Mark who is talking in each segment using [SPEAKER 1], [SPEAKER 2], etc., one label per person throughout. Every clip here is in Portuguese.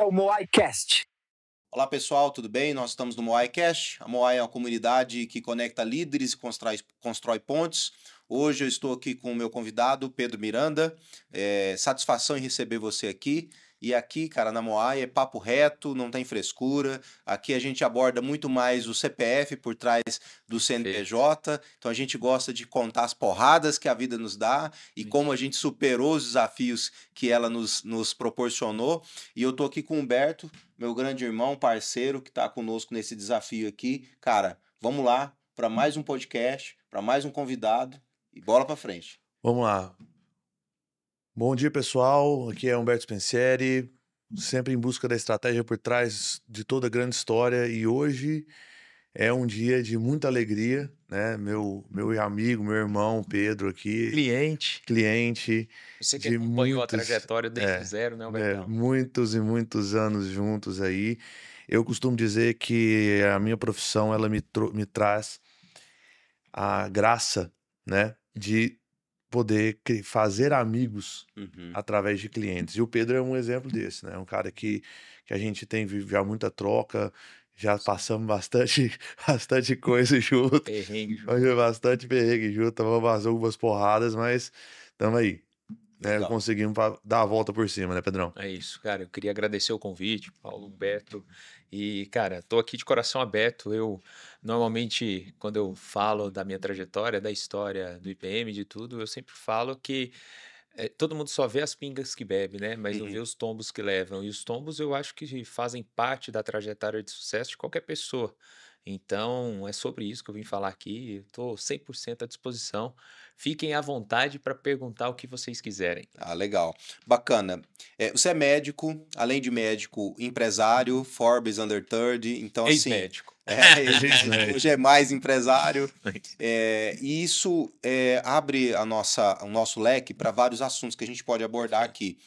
[SPEAKER 1] o MoaiCast.
[SPEAKER 2] Olá pessoal, tudo bem? Nós estamos no MoaiCast. A Moai é uma comunidade que conecta líderes e constrói pontes. Hoje eu estou aqui com o meu convidado, Pedro Miranda. Satisfação em receber você aqui. E aqui, cara, na Moai é papo reto, não tem frescura. Aqui a gente aborda muito mais o CPF por trás do CNPJ. Então a gente gosta de contar as porradas que a vida nos dá e como a gente superou os desafios que ela nos proporcionou. E eu tô aqui com o Humberto, meu grande irmão, parceiro, que está conosco nesse desafio aqui. Cara, vamos lá para mais um podcast, para mais um convidado e bola para frente.
[SPEAKER 3] Vamos lá. Bom dia, pessoal. Aqui é Humberto Spencieri, sempre em busca da estratégia por trás de toda grande história. E hoje é um dia de muita alegria, né? Meu amigo, meu irmão Pedro aqui. Cliente.
[SPEAKER 4] Você que acompanhou a trajetória desde zero, né, Humbertão?
[SPEAKER 3] Muitos e muitos anos juntos aí. Eu costumo dizer que a minha profissão, ela me traz a graça, né, de poder fazer amigos através de clientes. E o Pedro é um exemplo desse, né? Um cara que a gente tem já muita troca, já passamos bastante coisa junto. Bastante perrengue junto, vamos algumas porradas, mas estamos aí. Né? Conseguimos dar a volta por cima, né, Pedrão?
[SPEAKER 4] É isso, cara. Eu queria agradecer o convite, Paulo, Humberto. E, cara, tô aqui de coração aberto. Eu, normalmente, quando eu falo da minha trajetória, da história do IPM, de tudo, eu sempre falo que todo mundo só vê as pingas que bebe, né? Mas não vê os tombos que levam. E os tombos eu acho que fazem parte da trajetória de sucesso de qualquer pessoa. Então, é sobre isso que eu vim falar aqui. Estou 100% à disposição. Fiquem à vontade para perguntar o que vocês quiserem.
[SPEAKER 2] Ah, legal. Bacana. Você é médico, além de médico, empresário, Forbes Under 30. Então, assim,
[SPEAKER 4] ex-médico.
[SPEAKER 2] Hoje é mais empresário. E isso abre o nosso leque para vários assuntos que a gente pode abordar aqui.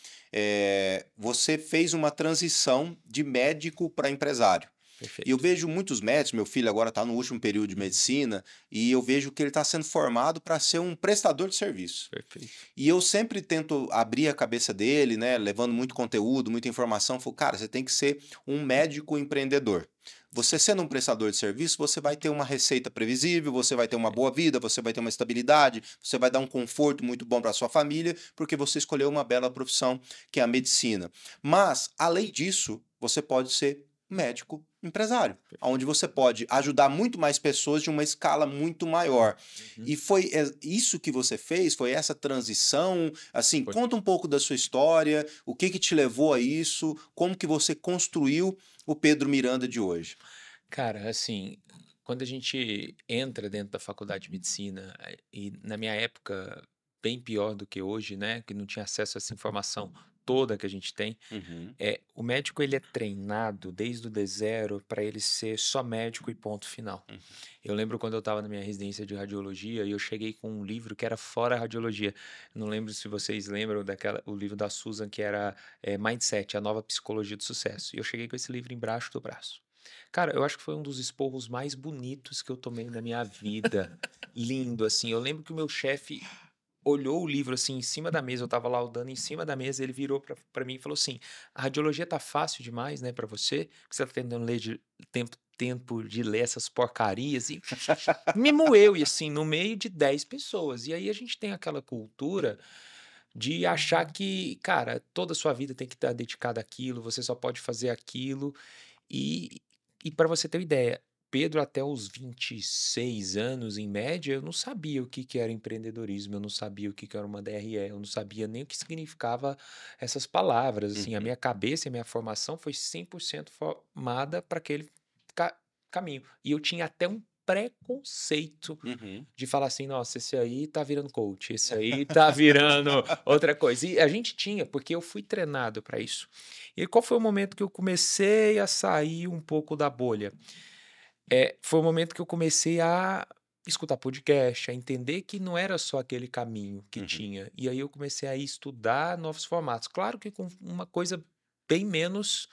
[SPEAKER 2] Você fez uma transição de médico para empresário.
[SPEAKER 4] Perfeito.
[SPEAKER 2] E eu vejo muitos médicos, meu filho agora está no último período de medicina, e eu vejo que ele está sendo formado para ser um prestador de serviço.
[SPEAKER 4] Perfeito.
[SPEAKER 2] E eu sempre tento abrir a cabeça dele, né, levando muito conteúdo, muita informação. Falo, cara, você tem que ser um médico empreendedor. Você sendo um prestador de serviço, você vai ter uma receita previsível, você vai ter uma boa vida, você vai ter uma estabilidade, você vai dar um conforto muito bom para sua família, porque você escolheu uma bela profissão, que é a medicina. Mas, além disso, você pode ser médico empresário, onde você pode ajudar muito mais pessoas de uma escala muito maior. E foi isso que você fez? Foi essa transição? Assim, conta um pouco da sua história, o que te levou a isso, como que você construiu o Pedro Miranda de hoje?
[SPEAKER 4] Cara, assim, quando a gente entra dentro da faculdade de medicina, e na minha época, bem pior do que hoje, né, que não tinha acesso a essa informação toda que a gente tem, o médico ele é treinado desde o D0 para ele ser só médico e ponto final. Eu lembro quando eu estava na minha residência de radiologia e eu cheguei com um livro que era fora a radiologia. Não lembro se vocês lembram o livro da Susan que era Mindset, a nova psicologia do sucesso. E eu cheguei com esse livro embaixo do braço. Cara, eu acho que foi um dos esporros mais bonitos que eu tomei na minha vida. Lindo, assim. Eu lembro que o meu chefe olhou o livro assim em cima da mesa, eu tava laudando em cima da mesa, ele virou pra mim e falou assim: a radiologia tá fácil demais, né, pra você, que você tá tentando ler tempo de ler essas porcarias, e me moeu, e assim, no meio de 10 pessoas. E aí a gente tem aquela cultura de achar que, cara, toda a sua vida tem que estar dedicada àquilo, você só pode fazer aquilo. E para você ter uma ideia, Pedro, até os 26 anos, em média, eu não sabia o que era empreendedorismo, eu não sabia o que era uma DRE, eu não sabia nem o que significava essas palavras. Assim, a minha cabeça e a minha formação foi 100% formada para aquele caminho. E eu tinha até um preconceito de falar assim, nossa, esse aí tá virando coach, esse aí tá virando outra coisa. E a gente tinha, porque eu fui treinado para isso. E qual foi o momento que eu comecei a sair um pouco da bolha? Foi o momento que eu comecei a escutar podcast, a entender que não era só aquele caminho que tinha. E aí eu comecei a estudar novos formatos. Claro que com uma coisa bem menos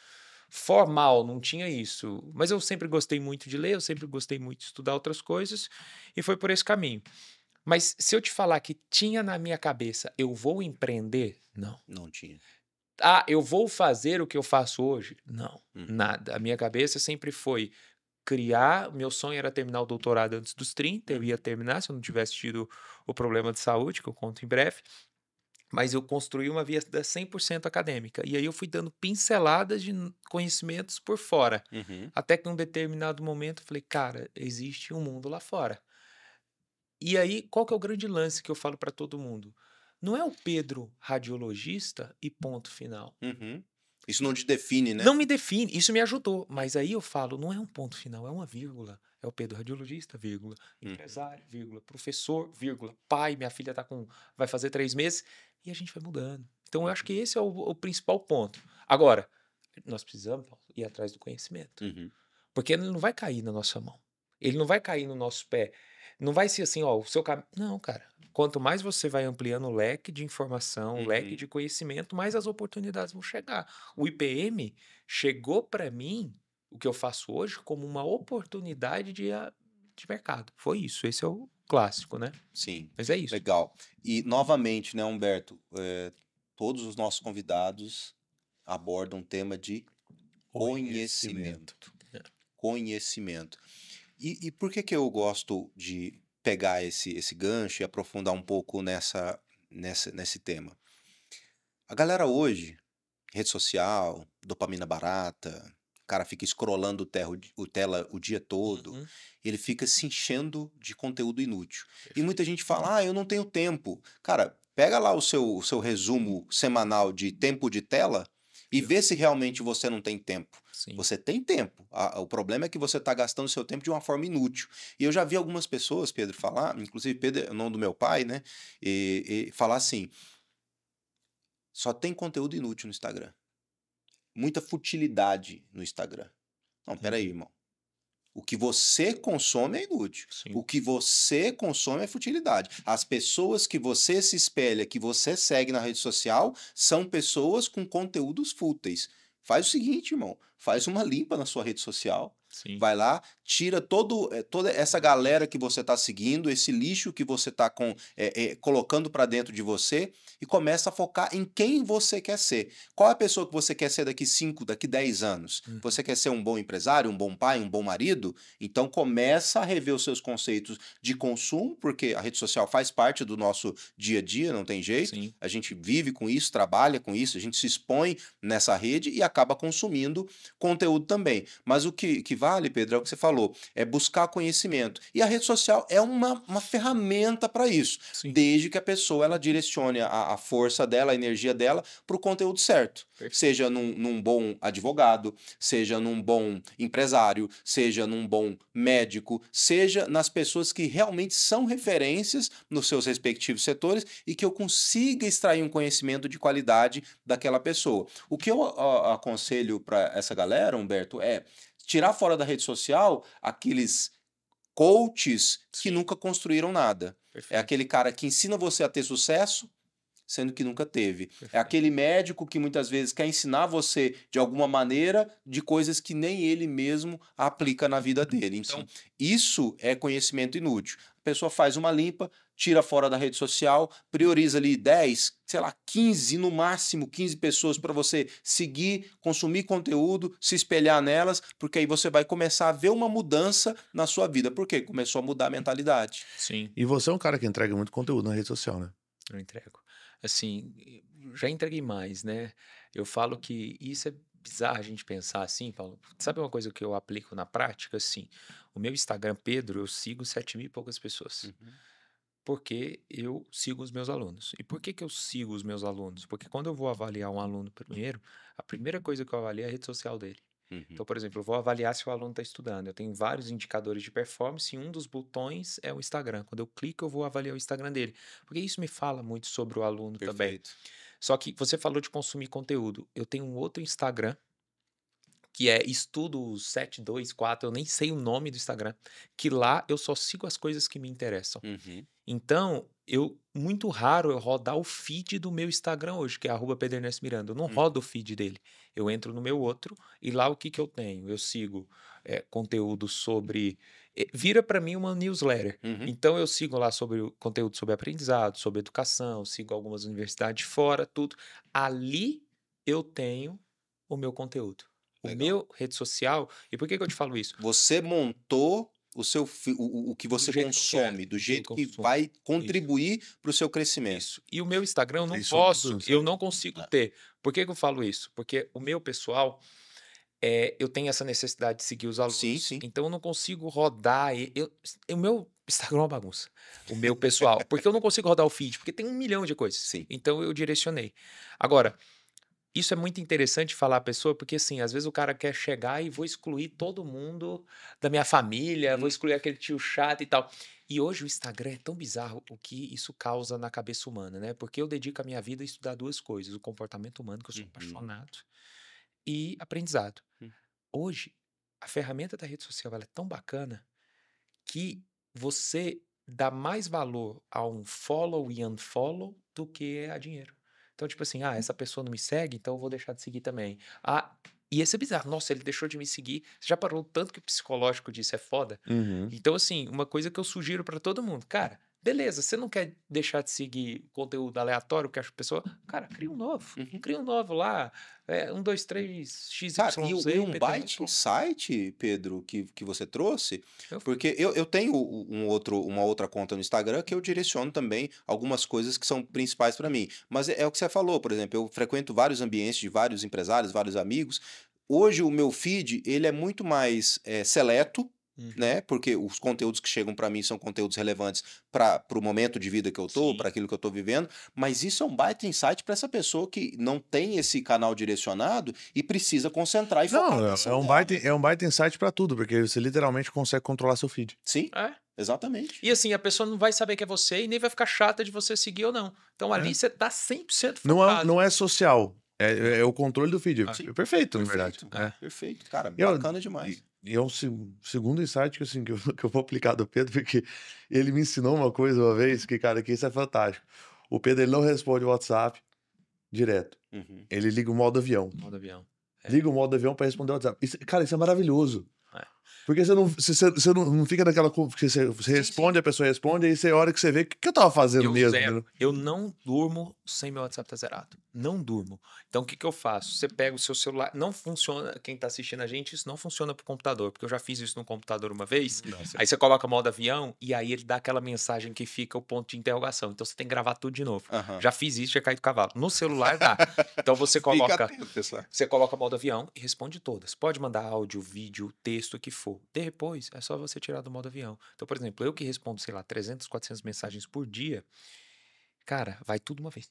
[SPEAKER 4] formal, não tinha isso. Mas eu sempre gostei muito de ler, eu sempre gostei muito de estudar outras coisas, e foi por esse caminho. Mas se eu te falar que tinha na minha cabeça, eu vou empreender? Não.
[SPEAKER 2] Não tinha.
[SPEAKER 4] eu vou fazer o que eu faço hoje? Não, nada. A minha cabeça sempre foi criar. Meu sonho era terminar o doutorado antes dos 30. Eu ia terminar se eu não tivesse tido o problema de saúde, que eu conto em breve. Mas eu construí uma vida 100% acadêmica. E aí eu fui dando pinceladas de conhecimentos por fora. Até que em um determinado momento eu falei, cara, existe um mundo lá fora. E aí, qual que é o grande lance que eu falo para todo mundo? Não é o Pedro radiologista e ponto final.
[SPEAKER 2] Isso não te define, né?
[SPEAKER 4] Não me define, isso me ajudou. Mas aí eu falo, não é um ponto final, é uma vírgula. É o Pedro radiologista, vírgula, empresário, vírgula, professor, vírgula, pai, minha filha vai fazer 3 meses, e a gente vai mudando. Então eu acho que esse é o principal ponto. Agora, nós precisamos, Paulo, ir atrás do conhecimento. Porque ele não vai cair na nossa mão. Ele não vai cair no nosso pé. Não vai ser assim, ó, o seu caminho. Não, cara. Quanto mais você vai ampliando o leque de informação, o leque de conhecimento, mais as oportunidades vão chegar. O IPM chegou para mim, o que eu faço hoje, como uma oportunidade de mercado. Foi isso. Esse é o clássico, né?
[SPEAKER 2] Sim.
[SPEAKER 4] Mas é isso.
[SPEAKER 2] Legal. E, novamente, né, Humberto, todos os nossos convidados abordam um tema de conhecimento. Conhecimento. E por que eu gosto de pegar esse gancho e aprofundar um pouco nesse tema? A galera hoje, rede social, dopamina barata, o cara fica scrollando tela o dia todo, ele fica se enchendo de conteúdo inútil. E muita gente fala, eu não tenho tempo. Cara, pega lá o seu resumo semanal de tempo de tela e vê se realmente você não tem tempo.
[SPEAKER 4] Sim.
[SPEAKER 2] Você tem tempo. O problema é que você está gastando seu tempo de uma forma inútil. E eu já vi algumas pessoas, Pedro, falar, inclusive Pedro é o nome do meu pai, né? E falar assim, só tem conteúdo inútil no Instagram. Muita futilidade no Instagram. Não, peraí, irmão. O que você consome é inútil.
[SPEAKER 4] Sim.
[SPEAKER 2] O que você consome é futilidade. As pessoas que você se espelha, que você segue na rede social, são pessoas com conteúdos fúteis. Faz o seguinte, irmão. Faz uma limpa na sua rede social.
[SPEAKER 4] Sim.
[SPEAKER 2] Vai lá, tira toda essa galera que você está seguindo, esse lixo que você está colocando para dentro de você e começa a focar em quem você quer ser. Qual é a pessoa que você quer ser daqui 5, daqui 10 anos? Você quer ser um bom empresário, um bom pai, um bom marido? Então começa a rever os seus conceitos de consumo, porque a rede social faz parte do nosso dia a dia, não tem jeito.
[SPEAKER 4] Sim.
[SPEAKER 2] A gente vive com isso, trabalha com isso, a gente se expõe nessa rede e acaba consumindo conteúdo também. Mas o que vale, Pedro, é o que você falou, é buscar conhecimento. E a rede social é uma ferramenta para isso,
[SPEAKER 4] Sim.
[SPEAKER 2] desde que a pessoa ela direcione a força dela, a energia dela para o conteúdo certo.
[SPEAKER 4] Perfeito.
[SPEAKER 2] Seja num bom advogado, seja num bom empresário, seja num bom médico, seja nas pessoas que realmente são referências nos seus respectivos setores e que eu consiga extrair um conhecimento de qualidade daquela pessoa. O que eu aconselho para essa galera, Humberto, é tirar fora da rede social aqueles coaches que nunca construíram nada.
[SPEAKER 4] Perfeito.
[SPEAKER 2] É aquele cara que ensina você a ter sucesso, sendo que nunca teve.
[SPEAKER 4] Perfeito.
[SPEAKER 2] É aquele médico que muitas vezes quer ensinar você de alguma maneira de coisas que nem ele mesmo aplica na vida dele. Então, isso é conhecimento inútil. A pessoa faz uma limpa, tira fora da rede social, prioriza ali 10, 15, no máximo 15 pessoas para você seguir, consumir conteúdo, se espelhar nelas, porque aí você vai começar a ver uma mudança na sua vida. Por quê? Começou a mudar a mentalidade.
[SPEAKER 4] Sim.
[SPEAKER 3] E você é um cara que entrega muito conteúdo na rede social, né?
[SPEAKER 4] Eu entrego. Assim, já entreguei mais, né? Eu falo que isso é bizarro a gente pensar assim, Paulo. Sabe uma coisa que eu aplico na prática? Assim, o meu Instagram, Pedro, eu sigo 7.000 e poucas pessoas. Porque eu sigo os meus alunos. E por que eu sigo os meus alunos? Porque quando eu vou avaliar um aluno primeiro, a primeira coisa que eu avalio é a rede social dele. Então, por exemplo, eu vou avaliar se o aluno está estudando. Eu tenho vários indicadores de performance e um dos botões é o Instagram. Quando eu clico, eu vou avaliar o Instagram dele. Porque isso me fala muito sobre o aluno também.
[SPEAKER 2] Perfeito.
[SPEAKER 4] Só que você falou de consumir conteúdo. Eu tenho um outro Instagram, que é Estudos 724, eu nem sei o nome do Instagram, que lá eu só sigo as coisas que me interessam. Então, muito raro eu rodar o feed do meu Instagram hoje, que é @PedroErnestoMiranda. Eu não rodo o feed dele. Eu entro no meu outro e lá o que eu tenho? Eu sigo conteúdo sobre... Vira para mim uma newsletter. Então, eu sigo lá conteúdo sobre aprendizado, sobre educação, sigo algumas universidades fora, tudo. Ali eu tenho o meu conteúdo. O
[SPEAKER 2] Legal.
[SPEAKER 4] meu rede social... E por que eu te falo isso?
[SPEAKER 2] Você montou o que você
[SPEAKER 4] jeito que eu quero,
[SPEAKER 2] consome, do
[SPEAKER 4] do que eu
[SPEAKER 2] jeito que
[SPEAKER 4] consumo.
[SPEAKER 2] vai contribuir para o seu crescimento.
[SPEAKER 4] Isso. E o meu Instagram eu não
[SPEAKER 3] Isso
[SPEAKER 4] posso,
[SPEAKER 3] tudo,
[SPEAKER 4] eu não consigo
[SPEAKER 2] É.
[SPEAKER 4] ter. Por que eu falo isso? Porque o meu pessoal, eu tenho essa necessidade de seguir os alunos.
[SPEAKER 2] Sim, sim.
[SPEAKER 4] Então eu não consigo rodar. O meu Instagram é uma bagunça. O meu pessoal. Porque eu não consigo rodar o feed, porque tem 1 milhão de coisas.
[SPEAKER 2] Sim.
[SPEAKER 4] Então eu direcionei. Agora, isso é muito interessante falar à pessoa, porque assim, às vezes o cara quer chegar e vou excluir todo mundo da minha família, vou excluir aquele tio chato e tal. E hoje o Instagram é tão bizarro o que isso causa na cabeça humana, né? Porque eu dedico a minha vida a estudar 2 coisas: o comportamento humano, que eu sou apaixonado, e aprendizado.
[SPEAKER 2] Hum.
[SPEAKER 4] Hoje, a ferramenta da rede social ela é tão bacana que você dá mais valor a um follow e unfollow do que a dinheiro. Então, tipo assim, essa pessoa não me segue, então eu vou deixar de seguir também. E esse é bizarro. Nossa, ele deixou de me seguir. Você já parou o tanto que o psicológico disso é foda?
[SPEAKER 3] Uhum.
[SPEAKER 4] Então, assim, uma coisa que eu sugiro pra todo mundo, cara, beleza, você não quer deixar de seguir conteúdo aleatório que acha a pessoa, cara, cria um novo. Cria um novo lá, 1, 2, 3,
[SPEAKER 2] Cara,
[SPEAKER 4] XYZ,
[SPEAKER 2] e um
[SPEAKER 4] PT,
[SPEAKER 2] baita insight, Pedro, que você trouxe,
[SPEAKER 4] Eu-
[SPEAKER 2] porque eu tenho uma outra conta no Instagram que eu direciono também algumas coisas que são principais para mim. Mas é o que você falou, por exemplo, eu frequento vários ambientes de vários empresários, vários amigos. Hoje o meu feed, ele é muito mais seleto, né? Porque os conteúdos que chegam para mim são conteúdos relevantes para o momento de vida que eu tô,
[SPEAKER 4] Sim.
[SPEAKER 2] para aquilo que eu tô vivendo. Mas isso é um baita insight para essa pessoa que não tem esse canal direcionado e precisa concentrar e focar. a
[SPEAKER 3] Não,
[SPEAKER 2] atenção
[SPEAKER 3] é um
[SPEAKER 2] dela,
[SPEAKER 3] baita,
[SPEAKER 2] né?
[SPEAKER 3] é um baita insight pra tudo, porque você literalmente consegue controlar seu feed.
[SPEAKER 2] Sim,
[SPEAKER 4] É.
[SPEAKER 2] exatamente.
[SPEAKER 4] E assim, a pessoa não vai saber que é você e nem vai ficar chata de você seguir ou não. Então ali você tá 100% focado.
[SPEAKER 3] Não é social, é o controle do feed.
[SPEAKER 2] Sim.
[SPEAKER 3] Perfeito, na verdade.
[SPEAKER 2] Perfeito, cara,
[SPEAKER 3] Eu-
[SPEAKER 2] bacana demais.
[SPEAKER 3] E é um segundo insight que, assim, que que eu vou aplicar do Pedro, porque ele me ensinou uma coisa uma vez, que, cara, que isso é fantástico. O Pedro, ele não responde o WhatsApp direto.
[SPEAKER 2] Uhum.
[SPEAKER 3] Ele liga o modo avião.
[SPEAKER 4] Modo avião.
[SPEAKER 3] Liga o modo avião pra responder o WhatsApp. Cara, isso é maravilhoso.
[SPEAKER 4] É.
[SPEAKER 3] Porque você não fica naquela... Porque você responde, a pessoa responde, aí você, a hora que você vê, o que eu tava fazendo
[SPEAKER 4] Eu
[SPEAKER 3] mesmo?
[SPEAKER 4] zero.
[SPEAKER 3] Né?
[SPEAKER 4] Eu não durmo sem meu WhatsApp tá zerado. Não durmo. Então o que eu faço? Você pega o seu celular. Não funciona. Quem tá assistindo a gente, isso não funciona pro computador. Porque eu já fiz isso no computador uma vez. Aí você coloca modo avião e aí ele dá aquela mensagem que fica o ponto de interrogação. Então você tem que gravar tudo de novo.
[SPEAKER 2] Aham.
[SPEAKER 4] Já fiz isso, já caí do cavalo. No celular dá. Então você
[SPEAKER 2] Fica
[SPEAKER 4] coloca.
[SPEAKER 2] atento, pessoal.
[SPEAKER 4] Você coloca modo avião e responde todas. Pode mandar áudio, vídeo, texto, o que for. Depois, é só você tirar do modo avião. Então, por exemplo, eu que respondo, sei lá, 300, 400 mensagens por dia, cara, vai tudo uma vez.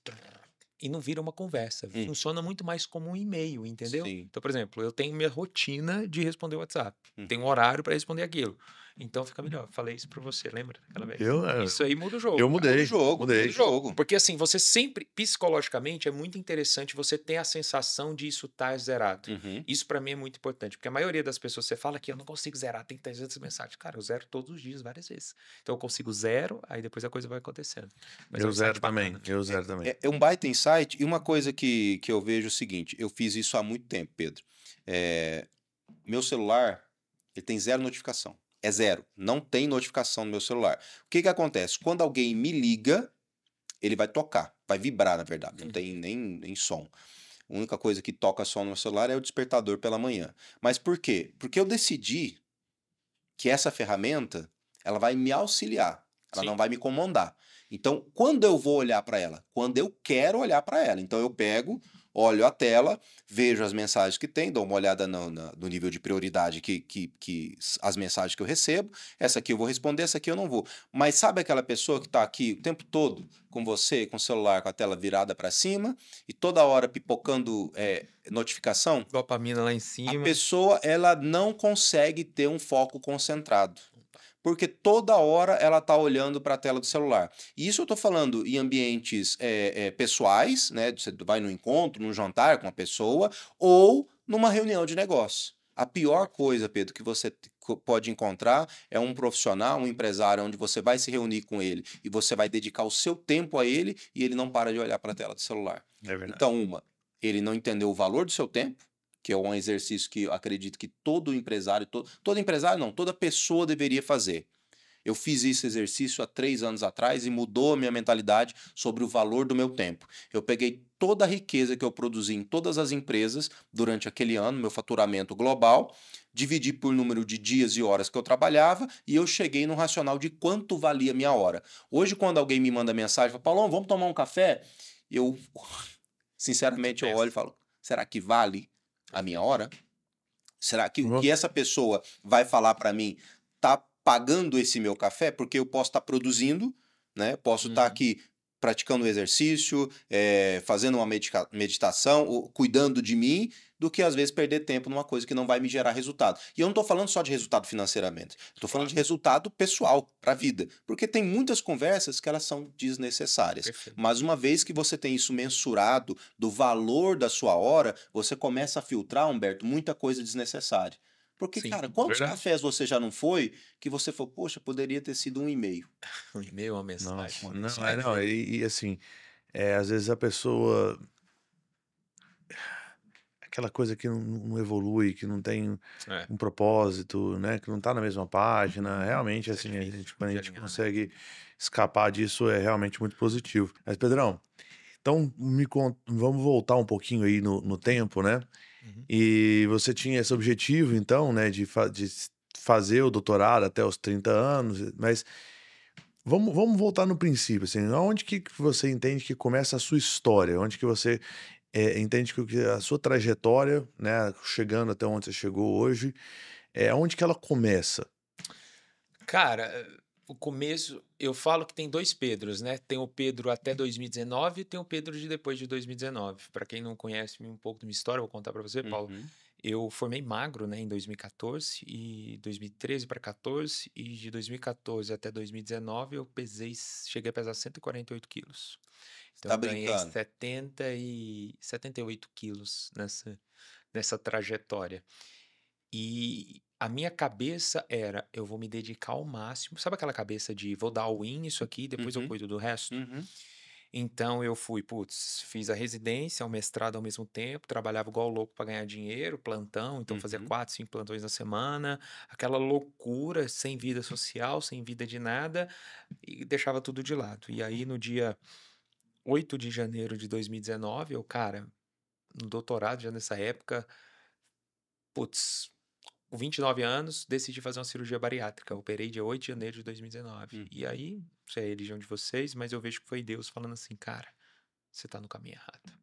[SPEAKER 4] E não vira uma conversa. Funciona muito mais como um e-mail, entendeu?
[SPEAKER 2] Sim.
[SPEAKER 4] Então, por exemplo, eu tenho minha rotina de responder o WhatsApp.
[SPEAKER 2] Hum.
[SPEAKER 4] Tem um horário para responder aquilo. Então fica melhor. Falei isso pra você, lembra daquela vez?
[SPEAKER 3] Eu
[SPEAKER 4] Isso aí muda o jogo.
[SPEAKER 3] eu mudei.
[SPEAKER 2] Muda o jogo.
[SPEAKER 4] Porque assim, você sempre, psicologicamente, é muito interessante você ter a sensação de isso estar zerado.
[SPEAKER 2] Uhum.
[SPEAKER 4] Isso pra mim é muito importante, porque a maioria das pessoas, você fala que eu não consigo zerar, tem 300 mensagens. Cara, eu zero todos os dias, várias vezes. Então eu consigo zero, aí depois a coisa vai acontecendo. Mas é um
[SPEAKER 3] Eu zero
[SPEAKER 4] insight
[SPEAKER 3] também.
[SPEAKER 4] bacana.
[SPEAKER 3] Eu zero também.
[SPEAKER 2] É um baita insight. E uma coisa que eu vejo é o seguinte: eu fiz isso há muito tempo, Pedro. Meu celular, ele tem 0 notificação. É 0. Não tem notificação no meu celular. O que acontece? Quando alguém me liga, ele vai tocar. Vai vibrar, na verdade. Não tem nem som. A única coisa que toca som no meu celular é o despertador pela manhã. Mas por quê? Porque eu decidi que essa ferramenta, ela vai me auxiliar. Ela
[SPEAKER 4] Sim.
[SPEAKER 2] não vai me comandar. Então, quando eu vou olhar para ela? Quando eu quero olhar para ela. Então, eu pego, olho a tela, vejo as mensagens que tem, dou uma olhada no nível de prioridade que as mensagens que eu recebo. Essa aqui eu vou responder, essa aqui eu não vou. Mas sabe aquela pessoa que está aqui o tempo todo com você, com o celular, com a tela virada para cima e toda hora pipocando notificação?
[SPEAKER 4] Dopamina lá em
[SPEAKER 2] A
[SPEAKER 4] cima.
[SPEAKER 2] pessoa, ela não consegue ter um foco concentrado. Porque toda hora ela está olhando para a tela do celular. E isso eu estou falando em ambientes pessoais, né? Você vai num encontro, num jantar com a pessoa, ou numa reunião de negócio. A pior coisa, Pedro, que você pode encontrar é um profissional, um empresário, onde você vai se reunir com ele e você vai dedicar o seu tempo a ele e ele não para de olhar para a tela do celular.
[SPEAKER 3] É verdade.
[SPEAKER 2] Então, ele não entendeu o valor do seu tempo, que é um exercício que eu acredito que todo empresário, todo empresário não, toda pessoa deveria fazer. Eu fiz esse exercício há 3 anos atrás e mudou a minha mentalidade sobre o valor do meu tempo. Eu peguei toda a riqueza que eu produzi em todas as empresas durante aquele ano, meu faturamento global, dividi por número de dias e horas que eu trabalhava e eu cheguei no racional de quanto valia a minha hora. Hoje, quando alguém me manda mensagem, fala, Paulão, vamos tomar um café? Eu,
[SPEAKER 4] Você
[SPEAKER 2] sinceramente, eu olho e
[SPEAKER 4] pensa.
[SPEAKER 2] falo, será que vale a minha hora? Será que o
[SPEAKER 3] Vou-
[SPEAKER 2] que essa pessoa vai falar para mim tá pagando esse meu café? Porque eu posso estar produzindo, né? Posso estar
[SPEAKER 4] Uhum.
[SPEAKER 2] aqui praticando exercício, fazendo uma meditação, cuidando de mim, do que às vezes perder tempo numa coisa que não vai me gerar resultado. E eu não estou falando só de resultado financeiramente, estou falando de
[SPEAKER 4] Claro.
[SPEAKER 2] resultado pessoal para a vida, porque tem muitas conversas que elas são desnecessárias.
[SPEAKER 4] Perfeito.
[SPEAKER 2] Mas uma vez que você tem isso mensurado do valor da sua hora, você começa a filtrar, Humberto, muita coisa desnecessária. Porque,
[SPEAKER 4] Sim,
[SPEAKER 2] cara, quantos
[SPEAKER 3] Verdade.
[SPEAKER 2] cafés você já não foi que você falou, poxa, poderia ter sido um e-mail,
[SPEAKER 4] um e-mail, uma mensagem.
[SPEAKER 3] Nossa,
[SPEAKER 2] uma
[SPEAKER 3] não,
[SPEAKER 2] mensagem?
[SPEAKER 3] não, e assim, às vezes a pessoa, aquela coisa que não evolui, que não tem
[SPEAKER 4] É,
[SPEAKER 3] um propósito, né, que não tá na mesma página, realmente,
[SPEAKER 4] isso é
[SPEAKER 3] assim,
[SPEAKER 4] difícil
[SPEAKER 3] quando a
[SPEAKER 4] de
[SPEAKER 3] gente
[SPEAKER 4] alinhar, né?
[SPEAKER 3] consegue escapar disso, é realmente muito positivo. Mas, Pedrão, então vamos voltar um pouquinho aí no tempo, né?
[SPEAKER 4] Uhum.
[SPEAKER 3] E você tinha esse objetivo, então, né, de fazer o doutorado até os 30 anos, mas vamos voltar no princípio, assim, aonde que você entende que começa a sua história? Onde que você entende que a sua trajetória, né, chegando até onde você chegou hoje, onde que ela começa?
[SPEAKER 4] Cara, o começo, eu falo que tem dois Pedros, né? Tem o Pedro até 2019 e tem o Pedro de depois de 2019. Para quem não conhece um pouco da minha história, eu vou contar para você, Paulo.
[SPEAKER 2] Uhum.
[SPEAKER 4] Eu formei magro, né, em 2014 e 2013 para 14 e de 2014 até 2019 eu cheguei a pesar 148 quilos. Então
[SPEAKER 2] Tá
[SPEAKER 4] eu ganhei
[SPEAKER 2] brincando?
[SPEAKER 4] 78 quilos nessa trajetória. E a minha cabeça era, eu vou me dedicar ao máximo. Sabe aquela cabeça de vou dar all-in nisso aqui, depois eu
[SPEAKER 2] Uhum.
[SPEAKER 4] cuido do resto?
[SPEAKER 2] Uhum.
[SPEAKER 4] Então eu fui, putz, fiz a residência, o mestrado ao mesmo tempo, trabalhava igual louco para ganhar dinheiro, plantão, então fazia
[SPEAKER 2] Uhum.
[SPEAKER 4] 4, 5 plantões na semana, aquela loucura, sem vida social, sem vida de nada, e deixava tudo de lado. E aí no dia 8 de janeiro de 2019, eu, cara, no doutorado já nessa época, putz, com 29 anos, decidi fazer uma cirurgia bariátrica. Eu operei dia 8 de janeiro de 2019. E
[SPEAKER 2] Uhum.
[SPEAKER 4] aí, não sei a religião de vocês, mas eu vejo que foi Deus falando assim, cara, você tá no caminho errado.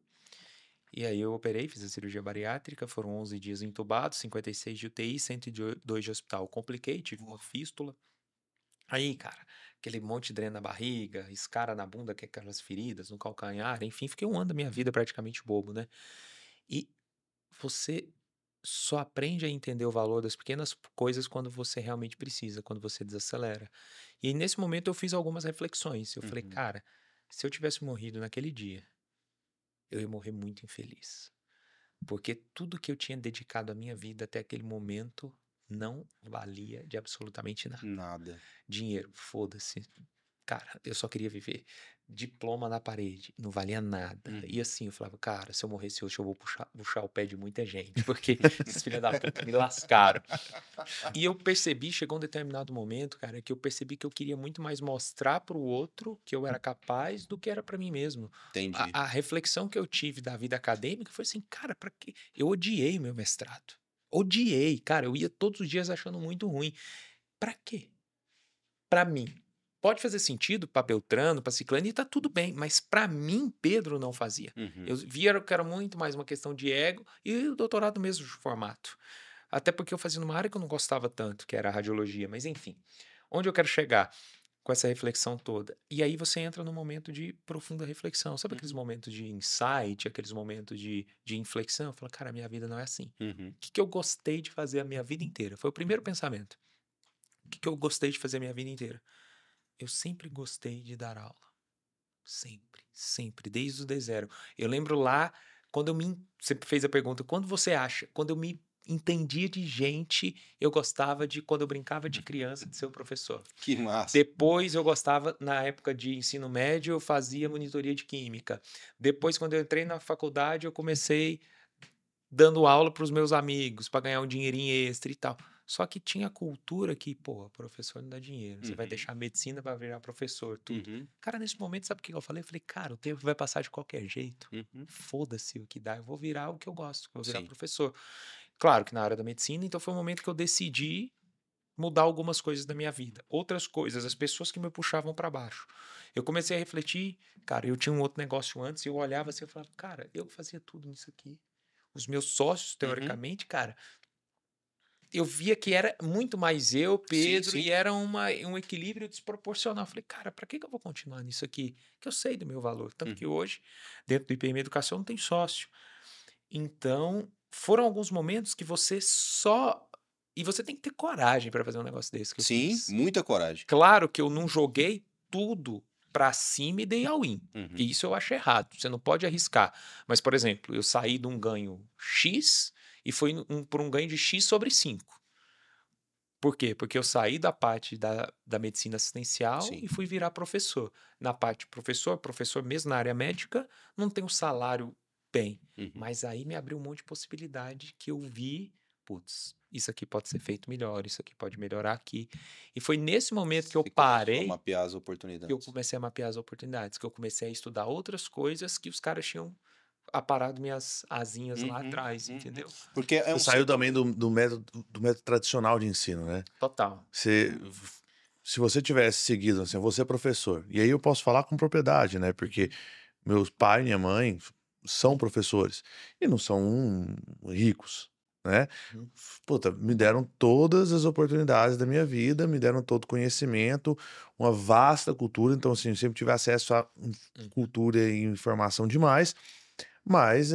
[SPEAKER 4] E aí eu operei, fiz a cirurgia bariátrica, foram 11 dias entubados, 56 de UTI, 102 de hospital. Compliquei, tive uma fístula. Aí, cara, aquele monte de dreno na barriga, escara na bunda, que é aquelas feridas no calcanhar, enfim, fiquei um ano da minha vida praticamente bobo, né? E você só aprende a entender o valor das pequenas coisas quando você realmente precisa, quando você desacelera. E aí, nesse momento eu fiz algumas reflexões. Eu falei,
[SPEAKER 2] Uhum.
[SPEAKER 4] cara, se eu tivesse morrido naquele dia, eu ia morrer muito infeliz. Porque tudo que eu tinha dedicado à minha vida até aquele momento não valia de absolutamente nada.
[SPEAKER 2] Nada.
[SPEAKER 4] Dinheiro, foda-se. Cara, eu só queria viver. Diploma na parede, não valia nada. E
[SPEAKER 2] Uhum.
[SPEAKER 4] assim, eu falava, cara, se eu morresse hoje, eu vou puxar o pé de muita gente, porque esses filha da puta me lascaram. E eu percebi, chegou um determinado momento, cara, que eu percebi que eu queria muito mais mostrar pro outro que eu era capaz do que era pra mim mesmo.
[SPEAKER 2] Entendi.
[SPEAKER 4] A reflexão que eu tive da vida acadêmica foi assim, cara, pra quê? Eu odiei meu mestrado. Odiei, cara, eu ia todos os dias achando muito ruim. Pra quê? Pra mim. Pode fazer sentido pra Beltrano, pra Ciclano, e tá tudo bem, mas pra mim, Pedro, não fazia. Eu
[SPEAKER 2] Uhum.
[SPEAKER 4] via que era muito mais uma questão de ego e o doutorado no mesmo formato. Até porque eu fazia numa área que eu não gostava tanto, que era a radiologia, mas enfim. Onde eu quero chegar com essa reflexão toda? E aí você entra num momento de profunda reflexão. Sabe aqueles
[SPEAKER 2] Uhum.
[SPEAKER 4] momentos de insight, aqueles momentos de inflexão? Fala, cara, a minha vida não é assim.
[SPEAKER 2] Uhum.
[SPEAKER 4] O que que eu gostei de fazer a minha vida inteira? Foi o primeiro pensamento. O que que eu gostei de fazer a minha vida inteira? Eu sempre gostei de dar aula. Sempre, sempre, desde o D0. Eu lembro lá, quando você fez a pergunta, quando você acha? Quando eu me entendia de gente, eu gostava de, quando eu brincava de criança, de ser o professor.
[SPEAKER 2] Que massa.
[SPEAKER 4] Depois eu gostava, na época de ensino médio, eu fazia monitoria de química. Depois, quando eu entrei na faculdade, eu comecei dando aula para os meus amigos, para ganhar um dinheirinho extra e tal. Só que tinha a cultura que, pô, professor não dá dinheiro. Você vai
[SPEAKER 2] Uhum.
[SPEAKER 4] deixar a medicina para virar professor, tudo.
[SPEAKER 2] Uhum.
[SPEAKER 4] Cara, nesse momento, sabe o que eu falei? Eu falei, cara, o tempo vai passar de qualquer jeito.
[SPEAKER 2] Uhum.
[SPEAKER 4] Foda-se o que dá, eu vou virar o que eu gosto, eu vou virar
[SPEAKER 2] Sim.
[SPEAKER 4] professor. Claro que na área da medicina, então foi um momento que eu decidi mudar algumas coisas da minha vida. Outras coisas, as pessoas que me puxavam para baixo. Eu comecei a refletir, cara, eu tinha um outro negócio antes, e eu olhava assim, eu falava, cara, eu fazia tudo nisso aqui. Os meus sócios,
[SPEAKER 2] Uhum.
[SPEAKER 4] teoricamente, cara, eu via que era muito mais eu,
[SPEAKER 2] Sim,
[SPEAKER 4] Pedro,
[SPEAKER 2] sim.
[SPEAKER 4] e era um equilíbrio desproporcional. Eu falei, cara, para que eu vou continuar nisso aqui? Que eu sei do meu valor. Tanto que
[SPEAKER 2] Uhum.
[SPEAKER 4] hoje, dentro do IPM Educação, não tem sócio. Então, foram alguns momentos que você só. E você tem que ter coragem para fazer um negócio desse que eu
[SPEAKER 2] Sim,
[SPEAKER 4] fiz.
[SPEAKER 2] muita coragem.
[SPEAKER 4] Claro que eu não joguei tudo para cima e dei all-in.
[SPEAKER 2] Uhum.
[SPEAKER 4] E isso eu acho errado. Você não pode arriscar. Mas, por exemplo, eu saí de um ganho X e fui por um ganho de X sobre 5. Por quê? Porque eu saí da parte da medicina assistencial
[SPEAKER 2] Sim.
[SPEAKER 4] e fui virar professor. Na parte professor mesmo na área médica, não tem um salário bem.
[SPEAKER 2] Uhum.
[SPEAKER 4] Mas aí me abriu um monte de possibilidade que eu vi, putz, isso aqui pode ser feito melhor, isso aqui pode melhorar aqui. E foi nesse momento que eu
[SPEAKER 2] Você começou a
[SPEAKER 4] parei
[SPEAKER 2] mapear as
[SPEAKER 4] que eu
[SPEAKER 2] oportunidades.
[SPEAKER 4] comecei a mapear as oportunidades, que eu comecei a estudar outras coisas que os caras tinham aparado minhas asinhas lá
[SPEAKER 2] Uhum.
[SPEAKER 4] atrás,
[SPEAKER 2] Uhum.
[SPEAKER 4] entendeu?
[SPEAKER 2] Porque é
[SPEAKER 3] Você
[SPEAKER 2] um
[SPEAKER 3] saiu
[SPEAKER 2] setor.
[SPEAKER 3] também do método tradicional de ensino, né?
[SPEAKER 4] Total.
[SPEAKER 3] Se você tivesse seguido assim, você é professor, e aí eu posso falar com propriedade, né? Porque meus pai e minha mãe são professores e não são ricos, né?
[SPEAKER 4] Uhum.
[SPEAKER 3] Puta, me deram todas as oportunidades da minha vida, me deram todo conhecimento, uma vasta cultura, então assim, eu sempre tive acesso a
[SPEAKER 4] Uhum.
[SPEAKER 3] cultura e informação demais, mas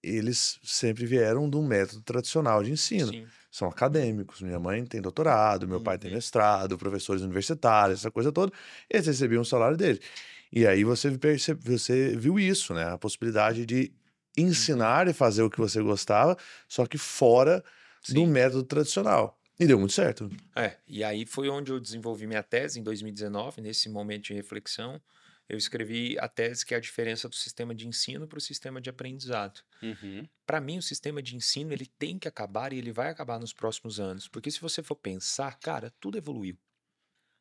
[SPEAKER 3] eles sempre vieram de um método tradicional de ensino.
[SPEAKER 4] Sim.
[SPEAKER 3] São acadêmicos, minha mãe tem doutorado, meu pai tem
[SPEAKER 4] Uhum.
[SPEAKER 3] mestrado, professores universitários, essa coisa toda, eles recebiam o salário deles. E aí você viu isso, né? A possibilidade de
[SPEAKER 4] Uhum.
[SPEAKER 3] ensinar e fazer o que você gostava, só que fora do
[SPEAKER 4] Sim.
[SPEAKER 3] método tradicional. E deu muito certo.
[SPEAKER 4] E aí foi onde eu desenvolvi minha tese em 2019, nesse momento de reflexão. Eu escrevi a tese que é a diferença do sistema de ensino para o sistema de aprendizado.
[SPEAKER 2] Uhum.
[SPEAKER 4] Para mim, o sistema de ensino ele tem que acabar e ele vai acabar nos próximos anos, porque se você for pensar, cara, tudo evoluiu.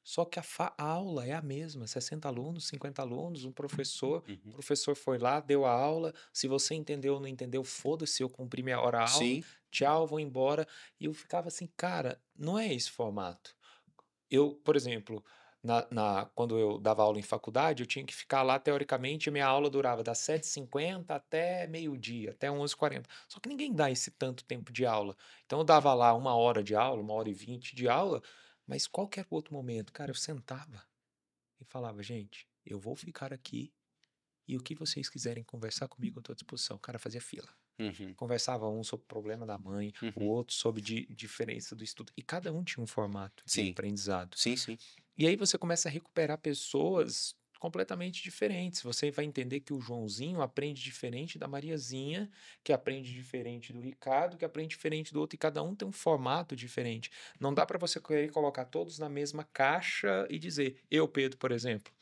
[SPEAKER 4] Só que a aula é a mesma, 60 alunos, 50 alunos, o
[SPEAKER 2] Uhum.
[SPEAKER 4] professor foi lá, deu a aula, se você entendeu ou não entendeu, foda-se, eu cumpri minha hora aula,
[SPEAKER 2] Sim.
[SPEAKER 4] tchau, vou embora. E eu ficava assim, cara, não é esse formato. Eu, por exemplo, quando eu dava aula em faculdade, eu tinha que ficar lá, teoricamente, a minha aula durava das 7h50 até meio-dia, até 11h40. Só que ninguém dá esse tanto tempo de aula. Então eu dava lá 1 hora de aula, 1h20 de aula, mas qualquer outro momento, cara, eu sentava e falava, gente, eu vou ficar aqui e o que vocês quiserem conversar comigo, eu estou à disposição. Cara, fazia fila.
[SPEAKER 2] Uhum.
[SPEAKER 4] Conversava um sobre o problema da mãe, o
[SPEAKER 2] Uhum.
[SPEAKER 4] outro sobre diferença do estudo. E cada um tinha um formato de
[SPEAKER 2] Sim.
[SPEAKER 4] aprendizado.
[SPEAKER 2] Sim, sim.
[SPEAKER 4] E aí você começa a recuperar pessoas completamente diferentes. Você vai entender que o Joãozinho aprende diferente da Mariazinha, que aprende diferente do Ricardo, que aprende diferente do outro, e cada um tem um formato diferente. Não dá para você querer colocar todos na mesma caixa e dizer, eu, Pedro, por exemplo.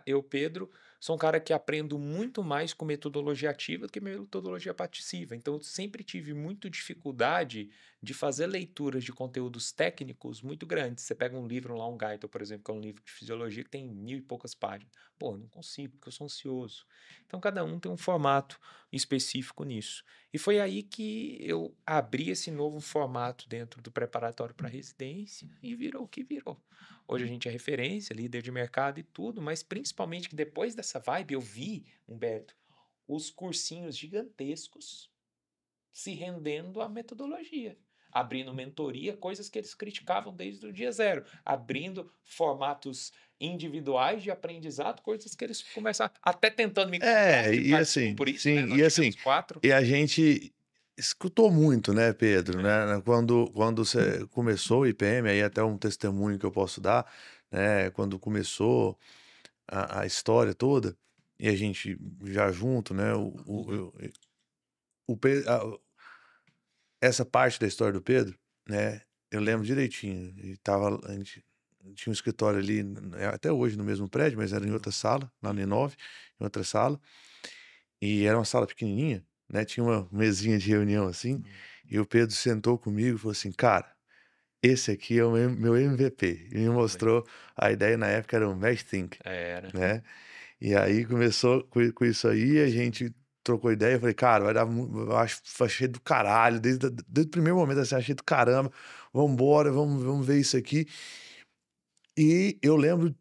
[SPEAKER 4] Eu, Pedro, sou um cara que aprendo muito mais com metodologia ativa do que metodologia passiva. Então, eu sempre tive muita dificuldade de fazer leituras de conteúdos técnicos muito grandes. Você pega um livro lá, um Guyton, por exemplo, que é um livro de fisiologia que tem 1000 e poucas páginas. Pô, não consigo, porque eu sou ansioso. Então, cada um tem um formato específico nisso. E foi aí que eu abri esse novo formato dentro do preparatório para residência e virou o que virou. Hoje a gente é referência, líder de mercado e tudo, mas principalmente que depois dessa vibe eu vi, Humberto, os cursinhos gigantescos se rendendo à metodologia, abrindo mentoria, coisas que eles criticavam desde o dia zero, abrindo formatos individuais de aprendizado, coisas que eles começaram até tentando me comprar, te
[SPEAKER 3] E
[SPEAKER 4] participo
[SPEAKER 3] assim,
[SPEAKER 4] por isso, né?
[SPEAKER 3] sim,
[SPEAKER 4] Nós tivemos 4.
[SPEAKER 3] e a gente escutou muito, né, Pedro,
[SPEAKER 4] É.
[SPEAKER 3] né, quando você começou o IPM, aí até um testemunho que eu posso dar, né, quando começou a história toda, e a gente já junto, né, o essa parte da história do Pedro, né, eu lembro direitinho, a gente tinha um escritório ali, até hoje no mesmo prédio, mas era em outra sala, lá no I9, em outra sala, e era uma sala pequenininha, né, tinha uma mesinha de reunião assim, E o Pedro sentou comigo e falou assim, cara, esse aqui é o meu MVP. E me mostrou, a ideia na época era o Mesh Think,
[SPEAKER 4] Era.
[SPEAKER 3] né? E aí começou com isso aí, a gente trocou ideia, eu falei, cara, vai dar, eu achei do caralho, desde o primeiro momento, assim, achei do caramba, vambora, vamos ver isso aqui. E eu lembro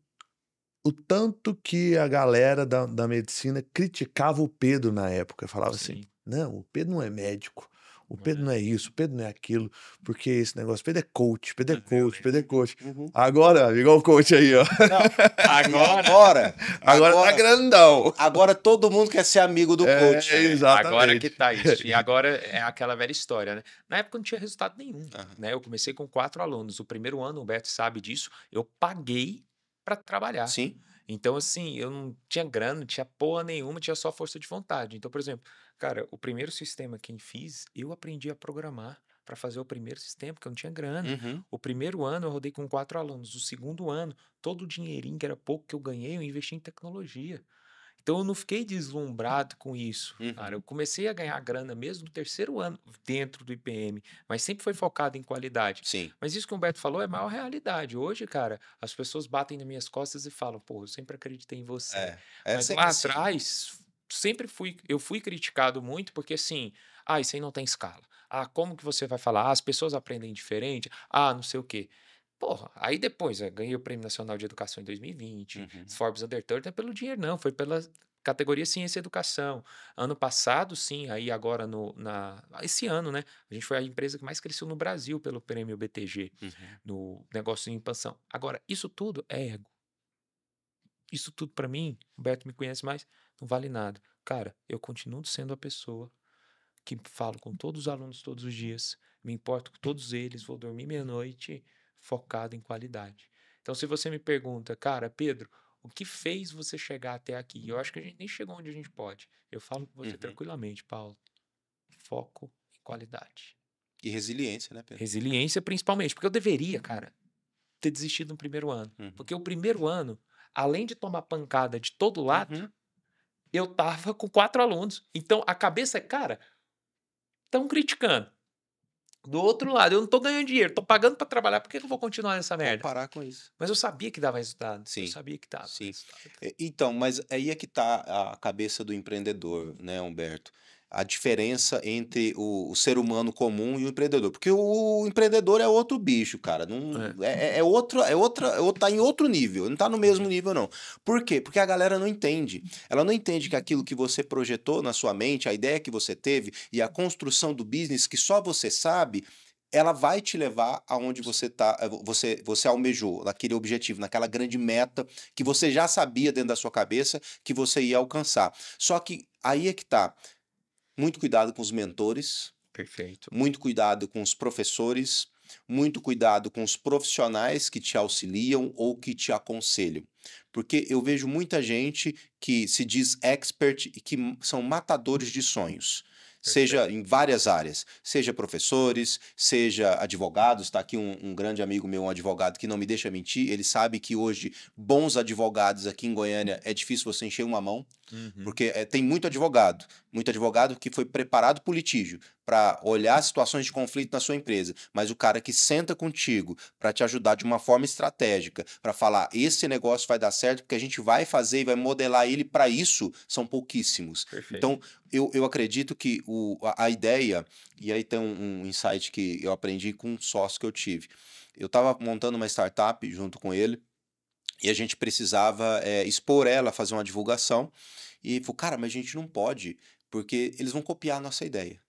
[SPEAKER 3] o tanto que a galera da medicina criticava o Pedro na época, falava assim,
[SPEAKER 4] Sim.
[SPEAKER 3] não, o Pedro não é médico, o
[SPEAKER 4] Não
[SPEAKER 3] Pedro
[SPEAKER 4] é.
[SPEAKER 3] não é isso, o Pedro não é aquilo, porque esse negócio, Pedro é coach, Pedro é
[SPEAKER 4] Eu
[SPEAKER 3] coach, Pedro é coach.
[SPEAKER 2] Uhum.
[SPEAKER 3] Agora, igual o coach aí, ó.
[SPEAKER 2] Não, e
[SPEAKER 4] Agora,
[SPEAKER 3] Agora tá grandão.
[SPEAKER 2] agora todo mundo quer ser amigo do coach.
[SPEAKER 4] agora que
[SPEAKER 3] Exatamente.
[SPEAKER 4] tá isso. E agora é aquela velha história, né? Na época não tinha resultado nenhum,
[SPEAKER 2] Aham.
[SPEAKER 4] né? Eu comecei com 4 alunos. O primeiro ano, o Humberto sabe disso, eu paguei para trabalhar.
[SPEAKER 2] Sim.
[SPEAKER 4] Então, assim, eu não tinha grana, não tinha porra nenhuma, tinha só força de vontade. Então, por exemplo, cara, o primeiro sistema que eu fiz, eu aprendi a programar para fazer o primeiro sistema, porque eu não tinha grana.
[SPEAKER 2] Uhum.
[SPEAKER 4] O primeiro ano eu rodei com 4 alunos. O segundo ano, todo o dinheirinho que era pouco que eu ganhei, eu investi em tecnologia. Então eu não fiquei deslumbrado com isso, cara. Eu
[SPEAKER 2] Uhum.
[SPEAKER 4] comecei a ganhar grana mesmo no terceiro ano dentro do IPM, mas sempre foi focado em qualidade.
[SPEAKER 2] Sim.
[SPEAKER 4] Mas isso que o Humberto falou é a maior realidade. Hoje, cara, as pessoas batem nas minhas costas e falam, pô, eu sempre acreditei em você.
[SPEAKER 2] É
[SPEAKER 4] Mas
[SPEAKER 2] sempre
[SPEAKER 4] lá
[SPEAKER 2] assim.
[SPEAKER 4] atrás, eu fui criticado muito porque assim, ah, isso aí não tem escala. Ah, como que você vai falar? Ah, as pessoas aprendem diferente. Ah, não sei o quê. Porra, aí depois, ganhei o Prêmio Nacional de Educação em 2020,
[SPEAKER 2] Uhum.
[SPEAKER 4] Forbes Under 30, não é pelo dinheiro não, foi pela categoria Ciência e Educação. Ano passado, sim, aí agora esse ano, né, a gente foi a empresa que mais cresceu no Brasil pelo Prêmio BTG,
[SPEAKER 2] Uhum.
[SPEAKER 4] no negócio de expansão. Agora, isso tudo é ego. Isso tudo pra mim, o Beto me conhece mais, não vale nada. Cara, eu continuo sendo a pessoa que falo com todos os alunos todos os dias, me importo com todos eles, vou dormir meia-noite focado em qualidade. Então, se você me pergunta, cara, Pedro, o que fez você chegar até aqui? Eu acho que a gente nem chegou onde a gente pode. Eu falo com você
[SPEAKER 2] Uhum.
[SPEAKER 4] tranquilamente, Paulo. Foco em qualidade.
[SPEAKER 2] E resiliência, né, Pedro?
[SPEAKER 4] Resiliência, principalmente, porque eu deveria, cara, ter desistido no primeiro ano.
[SPEAKER 2] Uhum.
[SPEAKER 4] Porque o primeiro ano, além de tomar pancada de todo lado,
[SPEAKER 2] Uhum.
[SPEAKER 4] eu tava com 4 alunos. Então, a cabeça é, cara, estão criticando. Do outro lado, eu não tô ganhando dinheiro, tô pagando pra trabalhar, por que que eu vou continuar nessa
[SPEAKER 2] Vamos
[SPEAKER 4] merda?
[SPEAKER 2] parar com isso.
[SPEAKER 4] Mas eu sabia que dava resultado. Eu
[SPEAKER 2] Sim.
[SPEAKER 4] sabia que dava
[SPEAKER 2] Sim.
[SPEAKER 4] resultado.
[SPEAKER 2] Então, mas aí é que tá a cabeça do empreendedor, né, Humberto? A diferença entre o ser humano comum e o empreendedor. Porque o empreendedor é outro bicho, cara. Não, tá em outro nível. Não tá no mesmo nível, não. Por quê? Porque a galera não entende. Ela não entende que aquilo que você projetou na sua mente, a ideia que você teve e a construção do business que só você sabe, ela vai te levar aonde você almejou, naquele objetivo, naquela grande meta que você já sabia dentro da sua cabeça que você ia alcançar. Só que aí é que tá. Muito cuidado com os mentores,
[SPEAKER 4] Perfeito.
[SPEAKER 2] muito cuidado com os professores, muito cuidado com os profissionais que te auxiliam ou que te aconselham. Porque eu vejo muita gente que se diz expert e que são matadores de sonhos. Seja em várias áreas, seja professores, seja advogados. Está aqui um grande amigo meu, um advogado que não me deixa mentir. Ele sabe que hoje bons advogados aqui em Goiânia é difícil você encher uma mão, porque tem muito advogado que foi preparado por litígio para olhar situações de conflito na sua empresa, mas o cara que senta contigo para te ajudar de uma forma estratégica, para falar esse negócio vai dar certo porque a gente vai fazer e vai modelar ele para isso, são pouquíssimos.
[SPEAKER 4] Perfeito.
[SPEAKER 2] Então, eu acredito que a ideia, e aí tem um insight que eu aprendi com um sócio que eu tive. Eu estava montando uma startup junto com ele e a gente precisava expor ela, fazer uma divulgação. E ele falou, cara, mas a gente não pode, porque eles vão copiar a nossa ideia.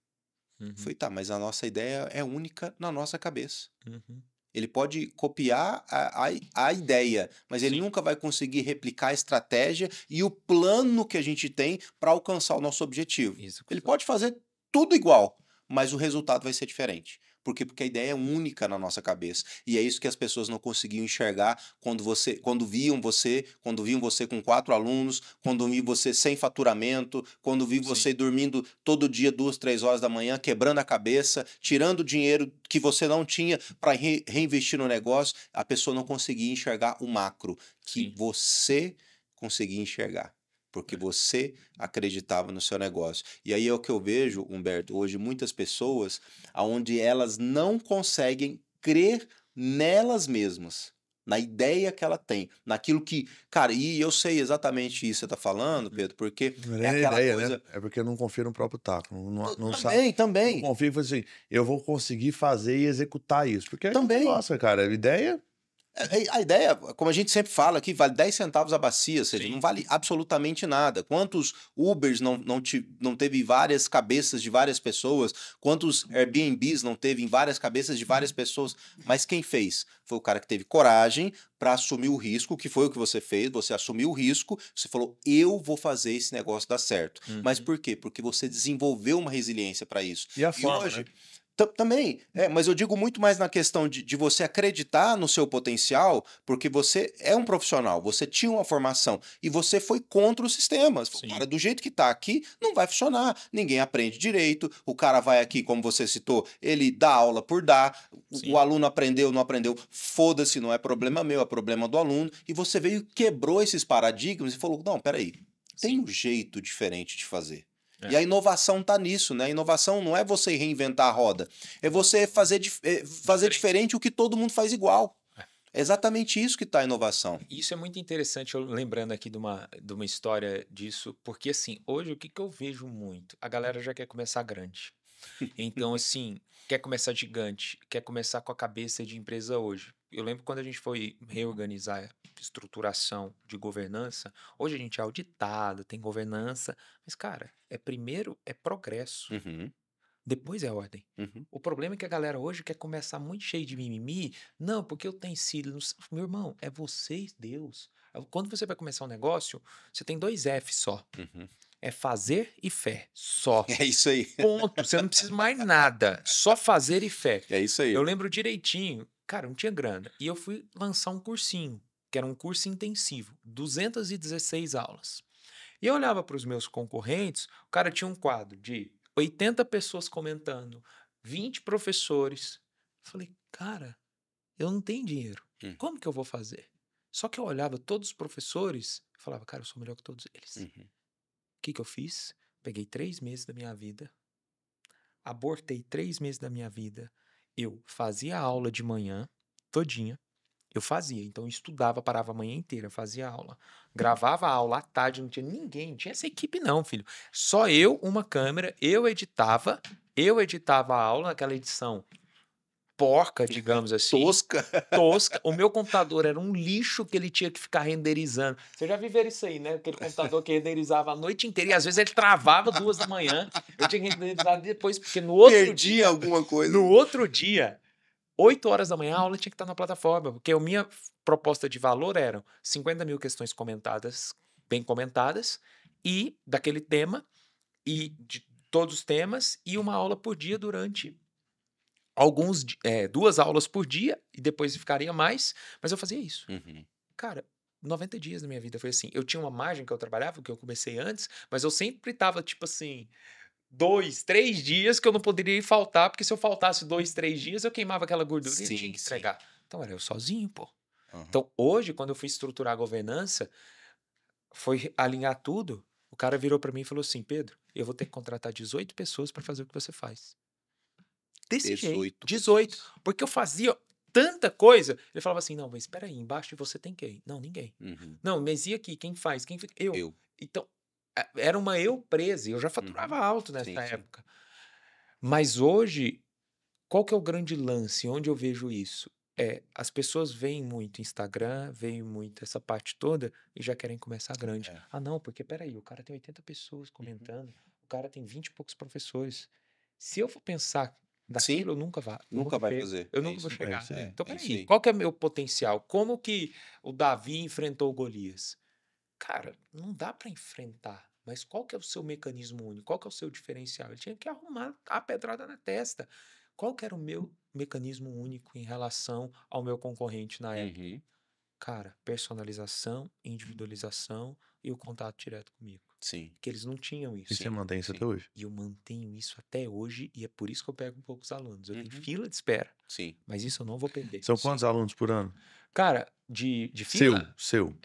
[SPEAKER 2] Eu falei, tá, mas a nossa ideia é única na nossa cabeça. Ele pode copiar a ideia, mas ele
[SPEAKER 4] Sim.
[SPEAKER 2] nunca vai conseguir replicar a estratégia e o plano que a gente tem para alcançar o nosso objetivo.
[SPEAKER 4] Isso.
[SPEAKER 2] Ele pode fazer tudo igual, mas o resultado vai ser diferente. Por quê? Porque a ideia é única na nossa cabeça. E é isso que as pessoas não conseguiam enxergar quando viam você com 4 alunos, quando viam você sem faturamento, quando viam você dormindo todo dia 2, 3 horas da manhã, quebrando a cabeça, tirando o dinheiro que você não tinha para reinvestir no negócio. A pessoa não conseguia enxergar o macro que
[SPEAKER 4] Sim.
[SPEAKER 2] você conseguia enxergar. porque você acreditava no seu negócio. E aí é o que eu vejo, Humberto, hoje muitas pessoas onde elas não conseguem crer nelas mesmas, na ideia que ela tem, naquilo que, cara, e eu sei exatamente isso que você está falando, Pedro, porque
[SPEAKER 3] Não é
[SPEAKER 2] é
[SPEAKER 3] nem a
[SPEAKER 2] aquela
[SPEAKER 3] ideia, né?
[SPEAKER 2] coisa.
[SPEAKER 3] É porque não confia no próprio taco. Não sabe.
[SPEAKER 2] Também,
[SPEAKER 3] Não
[SPEAKER 2] também,
[SPEAKER 3] confia e fala assim, eu vou conseguir fazer e executar isso. Porque é aquele
[SPEAKER 2] também.
[SPEAKER 3] negócio, cara. A ideia.
[SPEAKER 2] A ideia, como a gente sempre fala aqui, vale 10 centavos a bacia, ou seja, não
[SPEAKER 4] Sim.
[SPEAKER 2] vale absolutamente nada. Quantos Ubers não teve várias cabeças de várias pessoas? Quantos Airbnbs não teve em várias cabeças de várias pessoas? Mas quem fez? Foi o cara que teve coragem para assumir o risco, que foi o que você fez. Você assumiu o risco, você falou, eu vou fazer esse negócio dar certo. Mas
[SPEAKER 4] Uhum.
[SPEAKER 2] por quê? Porque você desenvolveu uma resiliência para isso.
[SPEAKER 3] E a
[SPEAKER 2] E
[SPEAKER 3] forma,
[SPEAKER 2] hoje,
[SPEAKER 3] né?
[SPEAKER 2] também, mas eu digo muito mais na questão de você acreditar no seu potencial, porque você é um profissional, você tinha uma formação e você foi contra os sistemas.
[SPEAKER 4] Sim.
[SPEAKER 2] Cara, do jeito que tá aqui, não vai funcionar. Ninguém aprende direito. O cara vai aqui, como você citou, ele dá aula por dar. O
[SPEAKER 4] Sim.
[SPEAKER 2] aluno aprendeu, não aprendeu. Foda-se, não é problema meu, é problema do aluno. E você veio, quebrou esses paradigmas e falou: não, peraí, tem
[SPEAKER 4] Sim.
[SPEAKER 2] um jeito diferente de fazer.
[SPEAKER 4] É.
[SPEAKER 2] E a inovação tá nisso, né? A inovação não é você reinventar a roda, é você fazer
[SPEAKER 4] Diferente.
[SPEAKER 2] diferente o que todo mundo faz igual.
[SPEAKER 4] É.
[SPEAKER 2] É exatamente isso que tá a inovação.
[SPEAKER 4] Isso é muito interessante, eu lembrando aqui de uma história disso, porque assim, hoje o que que eu vejo muito? A galera já quer começar grande. Então, assim, quer começar gigante, quer começar com a cabeça de empresa hoje. Eu lembro quando a gente foi reorganizar a estruturação de governança, hoje a gente é auditado, tem governança, mas, cara, primeiro é progresso,
[SPEAKER 2] Uhum,
[SPEAKER 4] depois é ordem.
[SPEAKER 2] uhum.
[SPEAKER 4] O problema é que a galera hoje quer começar muito cheio de mimimi. Não, porque eu tenho sido. Meu irmão, é você e Deus. Quando você vai começar um negócio, você tem 2 F só.
[SPEAKER 2] Uhum.
[SPEAKER 4] É fazer e fé. Só.
[SPEAKER 2] É isso aí.
[SPEAKER 4] Ponto. Você não precisa mais nada. Só fazer e fé.
[SPEAKER 2] É isso aí.
[SPEAKER 4] Eu lembro direitinho. Cara, não tinha grana. E eu fui lançar um cursinho, que era um curso intensivo. 216 aulas. E eu olhava para os meus concorrentes, o cara tinha um quadro de 80 pessoas comentando, 20 professores. Eu falei, cara, eu não tenho dinheiro.
[SPEAKER 2] Hum.
[SPEAKER 4] Como que eu vou fazer? Só que eu olhava todos os professores e falava, cara, eu sou melhor que todos eles.
[SPEAKER 2] Uhum.
[SPEAKER 4] O que que eu fiz? Peguei 3 meses da minha vida, abortei 3 meses da minha vida. Eu fazia a aula de manhã, todinha. Eu fazia, então eu estudava, parava a manhã inteira, fazia aula. Gravava a aula à tarde, não tinha ninguém, não tinha essa equipe não, filho. Só eu, uma câmera, eu editava a aula, naquela edição porca, digamos assim,
[SPEAKER 2] Tosca.
[SPEAKER 4] tosca. O meu computador era um lixo que ele tinha que ficar renderizando. Você já viu isso aí, né? Aquele computador que renderizava a noite inteira e às vezes ele travava 2 da manhã. Eu tinha que renderizar depois, porque no outro
[SPEAKER 2] Perdi
[SPEAKER 4] dia,
[SPEAKER 2] alguma coisa.
[SPEAKER 4] no outro dia, 8 horas da manhã, a aula tinha que estar na plataforma, porque a minha proposta de valor eram 50 mil questões comentadas, bem comentadas, e daquele tema, e de todos os temas, e uma aula por dia durante 2 aulas por dia, e depois ficaria mais, mas eu fazia isso.
[SPEAKER 2] Uhum.
[SPEAKER 4] Cara, 90 dias da minha vida foi assim. Eu tinha uma margem que eu trabalhava, que eu comecei antes, mas eu sempre tava, tipo assim, 2, 3 dias que eu não poderia faltar, porque se eu faltasse 2, 3 dias, eu queimava aquela gordura e eu tinha
[SPEAKER 2] Sim,
[SPEAKER 4] que
[SPEAKER 2] sim.
[SPEAKER 4] entregar. Então era eu sozinho, pô.
[SPEAKER 2] Uhum.
[SPEAKER 4] Então hoje, quando eu fui estruturar a governança, foi alinhar tudo, o cara virou pra mim e falou assim, Pedro, eu vou ter que contratar 18 pessoas pra fazer o que você faz. Desse jeito,
[SPEAKER 2] 18
[SPEAKER 4] 18.
[SPEAKER 2] pessoas.
[SPEAKER 4] Porque eu fazia tanta coisa. Ele falava assim, não, mas espera aí, embaixo de você tem quem? Não, ninguém.
[SPEAKER 2] Uhum.
[SPEAKER 4] Não, mas e aqui, quem faz? Quem fica? Eu.
[SPEAKER 2] Eu.
[SPEAKER 4] Então, era uma eu presa, e eu já
[SPEAKER 2] Uhum.
[SPEAKER 4] faturava alto nessa
[SPEAKER 2] Sim, sim.
[SPEAKER 4] época. Mas hoje, qual que é o grande lance? Onde eu vejo isso? As pessoas veem muito Instagram, veem muito essa parte toda e já querem começar grande.
[SPEAKER 2] É.
[SPEAKER 4] Ah, não, porque peraí, o cara tem 80 pessoas comentando, o cara tem 20 e poucos professores. Se eu for pensar
[SPEAKER 2] Sim.
[SPEAKER 4] daquilo, eu nunca vou.
[SPEAKER 2] Nunca vai
[SPEAKER 4] chego.
[SPEAKER 2] fazer.
[SPEAKER 4] Eu
[SPEAKER 2] É
[SPEAKER 4] nunca vou
[SPEAKER 2] isso.
[SPEAKER 4] chegar.
[SPEAKER 3] isso aí.
[SPEAKER 4] Então,
[SPEAKER 2] É isso
[SPEAKER 4] peraí,
[SPEAKER 2] aí.
[SPEAKER 4] qual que é o meu potencial? Como que o Davi enfrentou o Golias? Cara, não dá pra enfrentar. Mas qual que é o seu mecanismo único? Qual que é o seu diferencial? Ele tinha que arrumar a pedrada na testa. Qual que era o meu mecanismo único em relação ao meu concorrente na época?
[SPEAKER 2] Uhum.
[SPEAKER 4] Cara, personalização, individualização e o contato direto comigo.
[SPEAKER 2] Sim.
[SPEAKER 4] Que eles não tinham
[SPEAKER 3] E
[SPEAKER 4] isso.
[SPEAKER 3] você mantém isso
[SPEAKER 2] sim.
[SPEAKER 3] até hoje?
[SPEAKER 4] E eu mantenho isso até hoje e é por isso que eu pego poucos alunos. Eu tenho
[SPEAKER 2] Uhum.
[SPEAKER 4] fila de espera,
[SPEAKER 2] Sim.
[SPEAKER 4] mas isso eu não vou perder.
[SPEAKER 3] São quantos alunos por ano?
[SPEAKER 4] Cara, de fila,
[SPEAKER 3] Seu.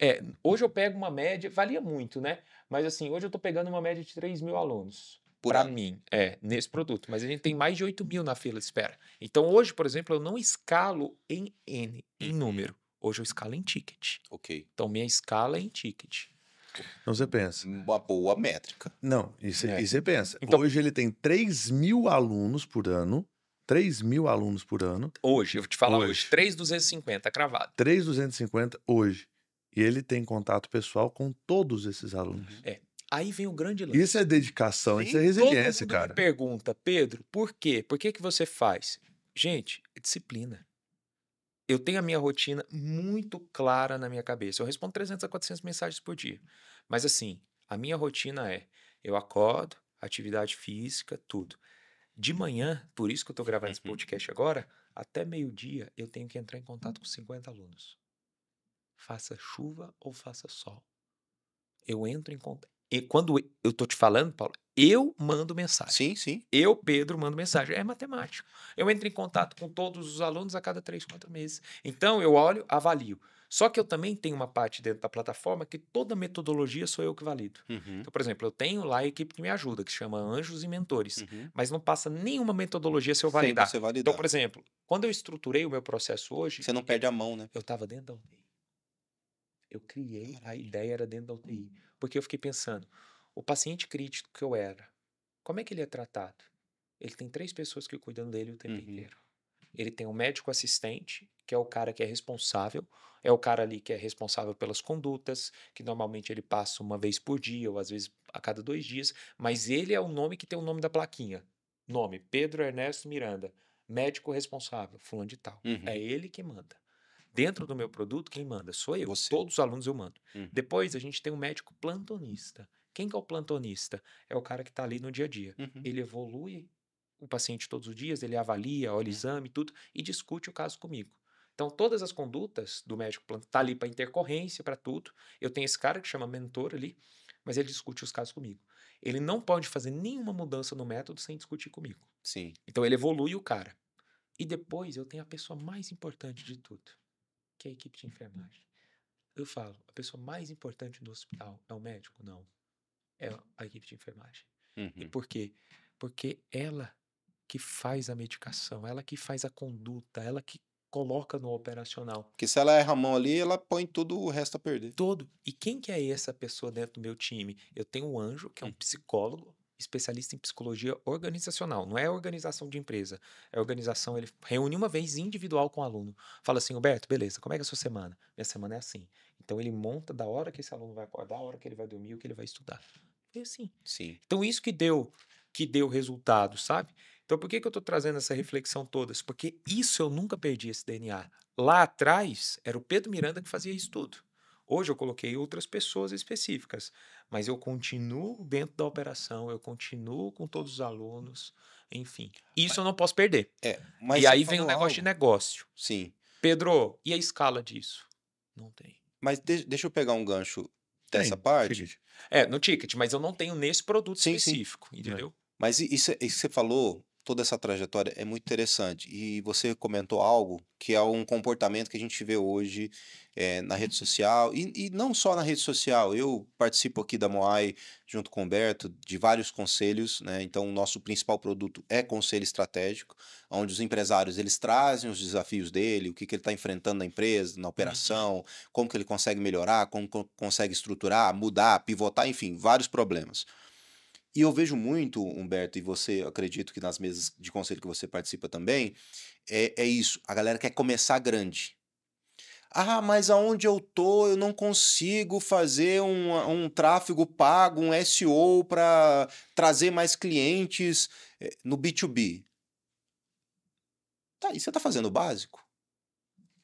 [SPEAKER 4] hoje eu pego uma média, varia muito, né? Mas assim, hoje eu tô pegando uma média de 3.000 alunos.
[SPEAKER 2] Por
[SPEAKER 4] Para
[SPEAKER 2] ano.
[SPEAKER 4] mim, nesse produto. Mas a gente tem mais de 8.000 na fila de espera. Então hoje, por exemplo, eu não escalo em N, em número. Hoje eu escalo em ticket.
[SPEAKER 2] Ok.
[SPEAKER 4] Então minha escala é em ticket.
[SPEAKER 3] Então você pensa.
[SPEAKER 2] Uma boa métrica.
[SPEAKER 3] Não, e você pensa.
[SPEAKER 4] Então-
[SPEAKER 3] Hoje ele tem 3.000 alunos por ano. 3.000 alunos por ano.
[SPEAKER 4] Hoje, eu vou te falar
[SPEAKER 3] Hoje.
[SPEAKER 4] hoje, 3.250 cravado.
[SPEAKER 3] 3.250 hoje. E ele tem contato pessoal com todos esses alunos.
[SPEAKER 4] Aí vem o grande lance.
[SPEAKER 3] Isso é dedicação,
[SPEAKER 2] Sim,
[SPEAKER 3] isso é
[SPEAKER 4] Todo
[SPEAKER 3] resiliência,
[SPEAKER 4] mundo
[SPEAKER 3] cara.
[SPEAKER 4] me pergunta, Pedro, por quê? Por que que você faz? Gente, é disciplina. Eu tenho a minha rotina muito clara na minha cabeça. Eu respondo 300 a 400 mensagens por dia. Mas assim, a minha rotina eu acordo, atividade física, tudo. De manhã, por isso que eu estou gravando esse podcast agora, até meio-dia eu tenho que entrar em contato com 50 alunos. Faça chuva ou faça sol. Eu entro em contato. E quando eu tô te falando, Paulo, eu mando mensagem.
[SPEAKER 2] Sim, sim.
[SPEAKER 4] Eu, Pedro, mando mensagem. É matemático. Eu entro em contato com todos os alunos a cada 3, 4 meses. Então, eu olho, avalio. Só que eu também tenho uma parte dentro da plataforma que toda metodologia sou eu que valido.
[SPEAKER 2] Uhum.
[SPEAKER 4] Então, por exemplo, eu tenho lá a equipe que me ajuda, que se chama Anjos e Mentores.
[SPEAKER 2] Uhum.
[SPEAKER 4] Mas não passa nenhuma metodologia se eu
[SPEAKER 2] Sem
[SPEAKER 4] validar.
[SPEAKER 2] você validar.
[SPEAKER 4] Então, por exemplo, quando eu estruturei o meu processo hoje,
[SPEAKER 2] Você não perde a mão, né?
[SPEAKER 4] eu estava dentro da UTI. Eu criei, a ideia era dentro da UTI. Porque eu fiquei pensando, o paciente crítico que eu era, como é que ele é tratado? Ele tem 3 pessoas que cuidam dele o tempo inteiro. Ele tem um médico assistente, que é o cara que é responsável, é o cara ali que é responsável pelas condutas, que normalmente ele passa uma vez por dia, ou às vezes a cada 2 dias, mas ele é o nome que tem o nome da plaquinha. Nome, Pedro Ernesto Miranda, médico responsável, fulano de tal.
[SPEAKER 2] Uhum.
[SPEAKER 4] É ele que manda. Dentro do meu produto, quem manda sou eu.
[SPEAKER 2] Você.
[SPEAKER 4] Todos os alunos eu mando.
[SPEAKER 2] Uhum.
[SPEAKER 4] Depois a gente tem um médico plantonista. Quem que é o plantonista? É o cara que está ali no dia a dia.
[SPEAKER 2] Uhum.
[SPEAKER 4] Ele evolui o paciente todos os dias, ele avalia, olha o exame, tudo, e discute o caso comigo. Então, todas as condutas do médico plantão tá ali para intercorrência, para tudo. Eu tenho esse cara que chama mentor ali, mas ele discute os casos comigo. Ele não pode fazer nenhuma mudança no método sem discutir comigo.
[SPEAKER 2] Sim.
[SPEAKER 4] Então, ele evolui o cara. E depois eu tenho a pessoa mais importante de tudo, que é a equipe de enfermagem. Eu falo, a pessoa mais importante do hospital é o médico? Não. É a equipe de enfermagem. E
[SPEAKER 2] Uhum.
[SPEAKER 4] por quê? Porque ela que faz a medicação, ela que faz a conduta, ela que coloca no operacional.
[SPEAKER 2] Porque se ela erra a mão ali, ela põe tudo o resto a perder.
[SPEAKER 4] Todo. E quem que é essa pessoa dentro do meu time? Eu tenho um anjo, que é um psicólogo, especialista em psicologia organizacional. Não é organização de empresa. É organização, ele reúne uma vez individual com o aluno. Fala assim, Roberto, beleza, como é que é a sua semana? Minha semana é assim. Então ele monta da hora que esse aluno vai acordar, da hora que ele vai dormir, o que ele vai estudar. Foi assim.
[SPEAKER 2] Sim.
[SPEAKER 4] Então isso que deu resultado, sabe? Então por que que eu estou trazendo essa reflexão todas? Porque isso eu nunca perdi esse DNA. Lá atrás era o Pedro Miranda que fazia isso tudo. Hoje eu coloquei outras pessoas específicas, mas eu continuo dentro da operação, eu continuo com todos os alunos, enfim. Isso eu não posso perder.
[SPEAKER 2] Mas
[SPEAKER 4] E
[SPEAKER 2] você
[SPEAKER 4] aí vem o
[SPEAKER 2] falou
[SPEAKER 4] negócio de
[SPEAKER 2] algo.
[SPEAKER 4] negócio.
[SPEAKER 2] Sim.
[SPEAKER 4] Pedro, e a escala disso? Não tem.
[SPEAKER 2] Mas deixa eu pegar um gancho dessa
[SPEAKER 3] Tem,
[SPEAKER 2] parte.
[SPEAKER 3] ticket.
[SPEAKER 4] No ticket, mas eu não tenho nesse produto
[SPEAKER 2] Sim, sim.
[SPEAKER 4] específico, entendeu?
[SPEAKER 2] Mas isso que você falou, toda essa trajetória é muito interessante. E você comentou algo que é um comportamento que a gente vê hoje na rede social, e não só na rede social. Eu participo aqui da Moai, junto com o Humberto, de vários conselhos, né? Então, o nosso principal produto é conselho estratégico, onde os empresários eles trazem os desafios dele, o que ele está enfrentando na empresa, na operação, como que ele consegue melhorar, como consegue estruturar, mudar, pivotar, enfim, vários problemas. E eu vejo muito, Humberto, e você, acredito que nas mesas de conselho que você participa também, é isso, a galera quer começar grande. Ah, mas aonde eu tô, eu não consigo fazer um tráfego pago, um SEO para trazer mais clientes no B2B. Tá, e você tá fazendo o básico?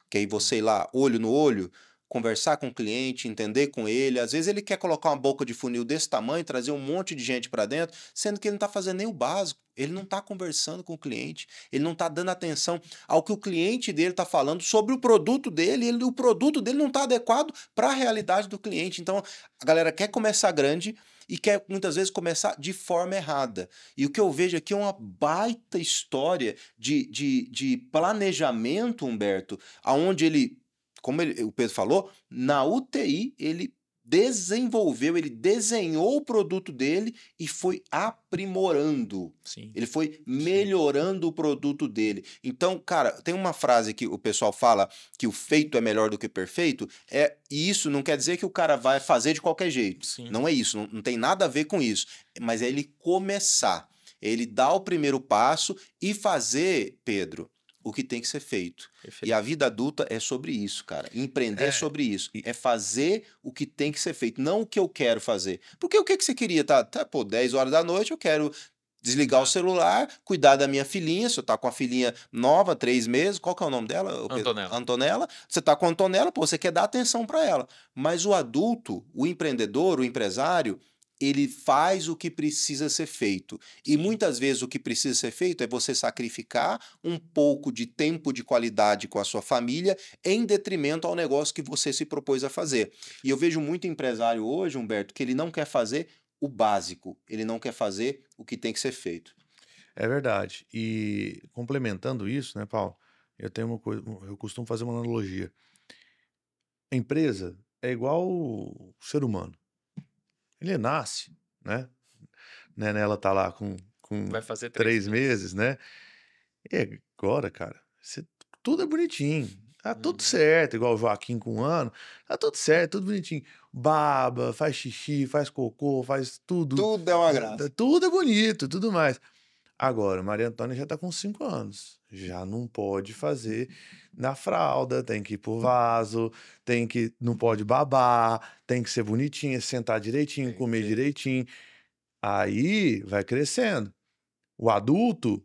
[SPEAKER 2] Que aí você ir lá, olho no olho, conversar com o cliente, entender com ele. Às vezes ele quer colocar uma boca de funil desse tamanho, trazer um monte de gente para dentro, sendo que ele não está fazendo nem o básico. Ele não está conversando com o cliente, ele não está dando atenção ao que o cliente dele está falando sobre o produto dele, e o produto dele não está adequado para a realidade do cliente. Então, a galera quer começar grande e quer muitas vezes começar de forma errada. E o que eu vejo aqui é uma baita história de planejamento, Humberto, aonde ele, como o Pedro falou, na UTI ele desenvolveu, ele desenhou o produto dele e foi aprimorando.
[SPEAKER 4] Sim.
[SPEAKER 2] Ele foi melhorando o produto dele. Então, cara, tem uma frase que o pessoal fala que o feito é melhor do que o perfeito, e isso não quer dizer que o cara vai fazer de qualquer jeito.
[SPEAKER 4] Sim.
[SPEAKER 2] Não é isso, não tem nada a ver com isso. Mas é ele começar, ele dar o primeiro passo e fazer, Pedro, o que tem que ser feito.
[SPEAKER 4] Perfeito.
[SPEAKER 2] E a vida adulta é sobre isso, cara. Empreender é sobre isso. É fazer o que tem que ser feito, não o que eu quero fazer. Porque o que você queria? Pô, 10 horas da noite eu quero desligar o celular, cuidar da minha filhinha. Se eu tá com a filhinha nova, 3 meses, qual que é o nome dela?
[SPEAKER 4] Antonella.
[SPEAKER 2] Antonella. Você tá com a Antonella, pô, você quer dar atenção para ela. Mas o adulto, o empreendedor, o empresário, ele faz o que precisa ser feito. E muitas vezes o que precisa ser feito é você sacrificar um pouco de tempo de qualidade com a sua família em detrimento ao negócio que você se propôs a fazer. E eu vejo muito empresário hoje, Humberto, que ele não quer fazer o básico, ele não quer fazer o que tem que ser feito.
[SPEAKER 3] É verdade. E complementando isso, né, Paulo? Eu costumo fazer uma analogia. A empresa é igual o ser humano. Ele nasce, né? Ela tá lá com
[SPEAKER 4] Vai fazer
[SPEAKER 3] 3 meses, né? E agora, cara, tudo é bonitinho. Tá tudo certo, igual o Joaquim com 1 ano. Tá tudo certo, tudo bonitinho. Baba, faz xixi, faz cocô, faz tudo.
[SPEAKER 2] Tudo é uma graça.
[SPEAKER 3] Tudo é bonito, tudo mais. Agora, Maria Antônia já tá com 5 anos. Já não pode fazer na fralda, tem que ir pro vaso, não pode babar, tem que ser bonitinha, sentar direitinho, comer direitinho. Aí vai crescendo. O adulto,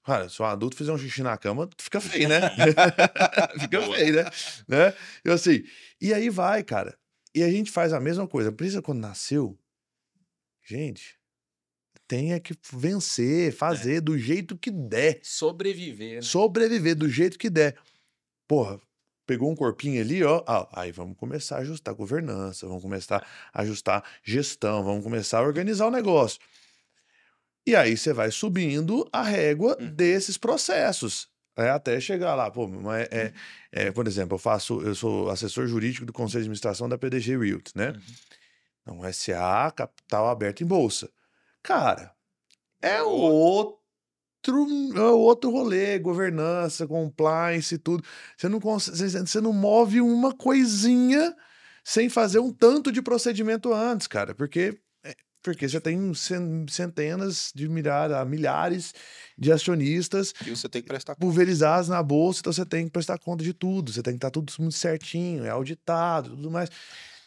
[SPEAKER 3] cara, se o adulto fizer um xixi na cama, fica feio, né? Fica feio, né? Eu assim, e aí vai, cara. E a gente faz a mesma coisa. A princesa, quando nasceu, gente, tem que vencer, fazer do jeito que der.
[SPEAKER 4] Sobreviver, né?
[SPEAKER 3] Sobreviver do jeito que der. Porra, pegou um corpinho ali, ó. Aí vamos começar a ajustar governança, vamos começar a ajustar gestão, vamos começar a organizar o negócio. E aí você vai subindo a régua desses processos, até chegar lá. Pô, mas por exemplo, eu sou assessor jurídico do Conselho de Administração da PDG Realty, né? Então, SA, capital aberto em bolsa. Cara, é outro rolê, governança, compliance e tudo. Você não move uma coisinha sem fazer um tanto de procedimento antes, cara, porque você tem centenas de milhares de acionistas
[SPEAKER 2] E você tem que prestar conta.
[SPEAKER 3] pulverizados na bolsa, então você tem que prestar conta de tudo, você tem que estar tudo muito certinho, é auditado, tudo mais.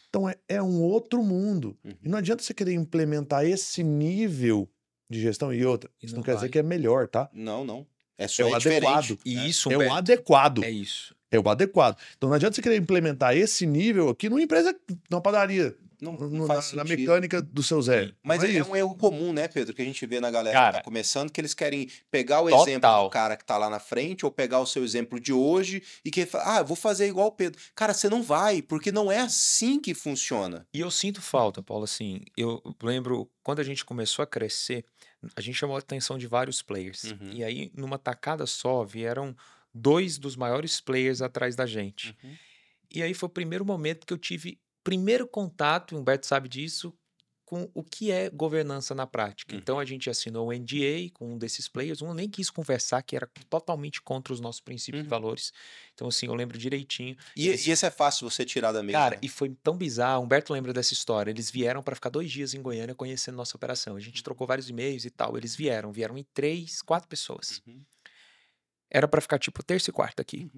[SPEAKER 3] Então é um outro mundo. E não adianta você querer implementar esse nível de gestão e outra. Isso não quer dizer que é melhor, tá?
[SPEAKER 2] Não. É
[SPEAKER 3] o adequado.
[SPEAKER 4] E isso,
[SPEAKER 3] é o
[SPEAKER 4] Humberto,
[SPEAKER 3] adequado.
[SPEAKER 4] é isso.
[SPEAKER 3] É o adequado. Então não adianta você querer implementar esse nível aqui numa empresa, numa padaria.
[SPEAKER 2] Não faz
[SPEAKER 3] na
[SPEAKER 2] sentido.
[SPEAKER 3] mecânica do seu Zé.
[SPEAKER 2] Mas
[SPEAKER 3] Não
[SPEAKER 2] é
[SPEAKER 3] isso.
[SPEAKER 2] um erro comum, né, Pedro, que a gente vê na galera que
[SPEAKER 4] Cara,
[SPEAKER 2] tá começando, que eles querem pegar o
[SPEAKER 4] total.
[SPEAKER 2] exemplo do cara que tá lá na frente, ou pegar o seu exemplo de hoje, e que fala, eu vou fazer igual o Pedro. Cara, você não vai, porque não é assim que funciona.
[SPEAKER 4] E eu sinto falta, Paulo, assim, eu lembro, quando a gente começou a crescer, a gente chamou a atenção de vários players. E aí, numa tacada só, vieram 2 dos maiores players atrás da gente. E aí foi o primeiro momento que eu tive primeiro contato, o Humberto sabe disso, com o que é governança na prática. Então a gente assinou um NDA com um desses players, um nem quis conversar, que era totalmente contra os nossos princípios e valores. Então assim, eu lembro direitinho.
[SPEAKER 2] E esse é fácil você tirar da mesa.
[SPEAKER 4] Cara, e foi tão bizarro, o Humberto lembra dessa história, eles vieram para ficar 2 dias em Goiânia conhecendo nossa operação. A gente trocou vários e-mails e tal, eles vieram em 3, 4 pessoas. Era para ficar tipo terça e quarta aqui.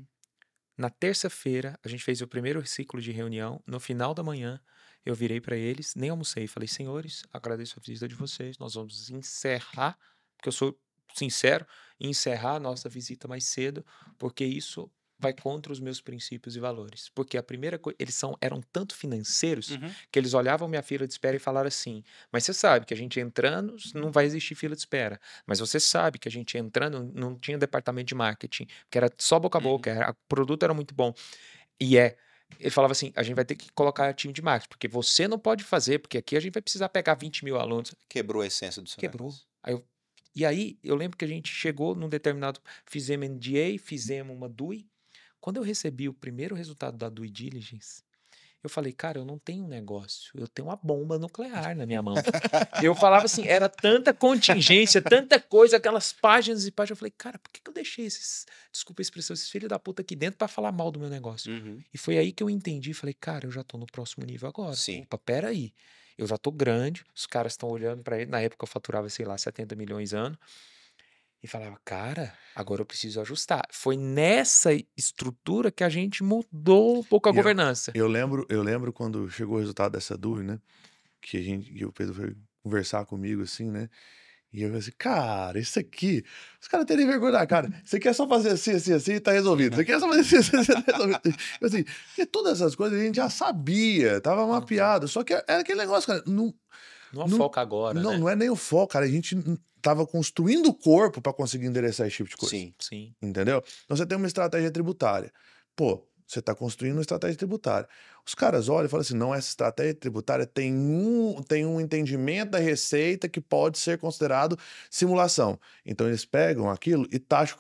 [SPEAKER 4] Na terça-feira, a gente fez o primeiro ciclo de reunião. No final da manhã, eu virei para eles, nem almocei. Falei, senhores, agradeço a visita de vocês. Nós vamos encerrar, porque eu sou sincero, encerrar a nossa visita mais cedo, porque isso vai contra os meus princípios e valores. Porque a primeira coisa, eram tanto financeiros
[SPEAKER 2] Uhum.
[SPEAKER 4] que eles olhavam minha fila de espera e falaram assim: mas você sabe que a gente entrando não vai existir fila de espera. Mas você sabe que a gente entrando não tinha departamento de marketing, que era só boca a
[SPEAKER 2] Uhum.
[SPEAKER 4] boca, o produto era muito bom. Ele falava assim: a gente vai ter que colocar time de marketing, porque você não pode fazer, porque aqui a gente vai precisar pegar 20 mil alunos.
[SPEAKER 2] Quebrou a essência do seu
[SPEAKER 4] Quebrou.
[SPEAKER 2] negócio.
[SPEAKER 4] E aí, eu lembro que a gente chegou num determinado. Fizemos NDA, fizemos uma DUI. Quando eu recebi o primeiro resultado da due diligence, eu falei, cara, eu não tenho um negócio, eu tenho uma bomba nuclear na minha mão. Eu falava assim, era tanta contingência, tanta coisa, aquelas páginas e páginas. Eu falei, cara, por que eu deixei desculpa a expressão, esses filhos da puta aqui dentro pra falar mal do meu negócio?
[SPEAKER 2] Uhum.
[SPEAKER 4] E foi aí que eu entendi, falei, cara, eu já tô no próximo nível agora.
[SPEAKER 2] Sim.
[SPEAKER 4] Opa, peraí. Eu já tô grande, os caras estão olhando pra ele. Na época eu faturava, sei lá, 70 milhões ano. E falava, cara, agora eu preciso ajustar. Foi nessa estrutura que a gente mudou um pouco a
[SPEAKER 3] E eu,
[SPEAKER 4] governança.
[SPEAKER 3] eu lembro quando chegou o resultado dessa dúvida, né? Que o Pedro foi conversar comigo, assim, né? E eu falei assim, cara, isso aqui, os caras terem vergonha na cara. Isso aqui é só fazer assim, assim, assim e tá resolvido. Isso aqui é só fazer assim, assim, assim, tá resolvido. Assim, porque todas essas coisas a gente já sabia, tava mapeado. Só que era aquele negócio, cara,
[SPEAKER 4] Não
[SPEAKER 3] não,
[SPEAKER 4] foca agora, né?
[SPEAKER 3] não é nem o foco, cara. A gente tava construindo o corpo para conseguir endereçar esse tipo de coisa.
[SPEAKER 2] Sim.
[SPEAKER 4] Sim.
[SPEAKER 3] Entendeu? Então você tem uma estratégia tributária. Pô, você está construindo uma estratégia tributária. Os caras olham e falam assim: não, essa estratégia tributária tem um entendimento da receita que pode ser considerado simulação. Então eles pegam aquilo e taxam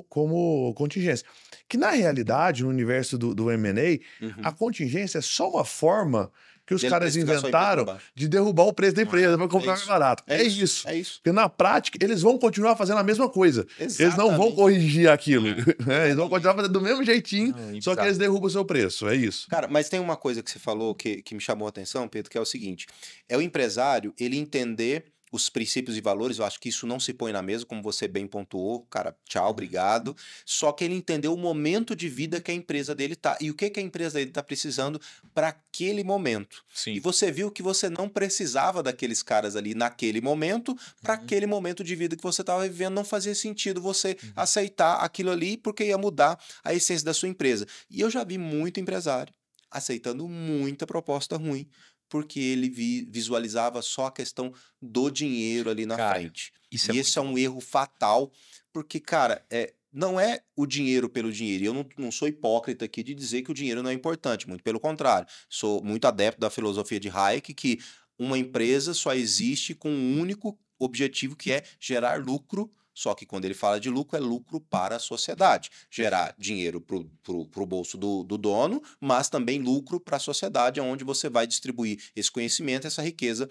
[SPEAKER 3] como contingência. Que na realidade, no universo do M&A,
[SPEAKER 2] Uhum.
[SPEAKER 3] a contingência é só uma forma que os
[SPEAKER 2] Dele
[SPEAKER 3] caras
[SPEAKER 2] precificar sua empresa
[SPEAKER 3] inventaram
[SPEAKER 2] pra baixo.
[SPEAKER 3] de derrubar o preço da empresa para comprar
[SPEAKER 2] É
[SPEAKER 3] mais
[SPEAKER 2] isso.
[SPEAKER 3] barato. É isso.
[SPEAKER 2] É isso.
[SPEAKER 3] Porque na prática, eles vão continuar fazendo a mesma coisa. Eles não vão
[SPEAKER 2] Exatamente.
[SPEAKER 3] corrigir aquilo. né? Eles vão continuar fazendo do mesmo jeitinho,
[SPEAKER 4] Não,
[SPEAKER 3] só que eles derrubam o seu preço. É isso.
[SPEAKER 2] Cara, mas tem uma coisa que você falou que me chamou a atenção, Pedro, que é o seguinte: é o empresário ele entender os princípios e valores. Eu acho que isso não se põe na mesa, como você bem pontuou. Cara, tchau, obrigado. Só que ele entendeu o momento de vida que a empresa dele tá e o que a empresa dele tá precisando para aquele momento. E
[SPEAKER 4] Sim.
[SPEAKER 2] você viu que você não precisava daqueles caras ali naquele momento, para aquele momento de vida que você estava vivendo, não fazia sentido você aceitar aquilo ali, porque ia mudar a essência da sua empresa. E eu já vi muito empresário aceitando muita proposta ruim, porque ele visualizava só a questão do dinheiro ali na
[SPEAKER 4] Cara,
[SPEAKER 2] frente.
[SPEAKER 4] isso
[SPEAKER 2] E
[SPEAKER 4] é
[SPEAKER 2] esse é
[SPEAKER 4] muito
[SPEAKER 2] um erro fatal, porque, cara, não é o dinheiro pelo dinheiro. E eu não sou hipócrita aqui de dizer que o dinheiro não é importante, muito pelo contrário. Sou muito adepto da filosofia de Hayek, que uma empresa só existe com um único objetivo, que é gerar lucro. Só que quando ele fala de lucro, é lucro para a sociedade. Gerar dinheiro pro bolso do dono, mas também lucro para a sociedade, onde você vai distribuir esse conhecimento, essa riqueza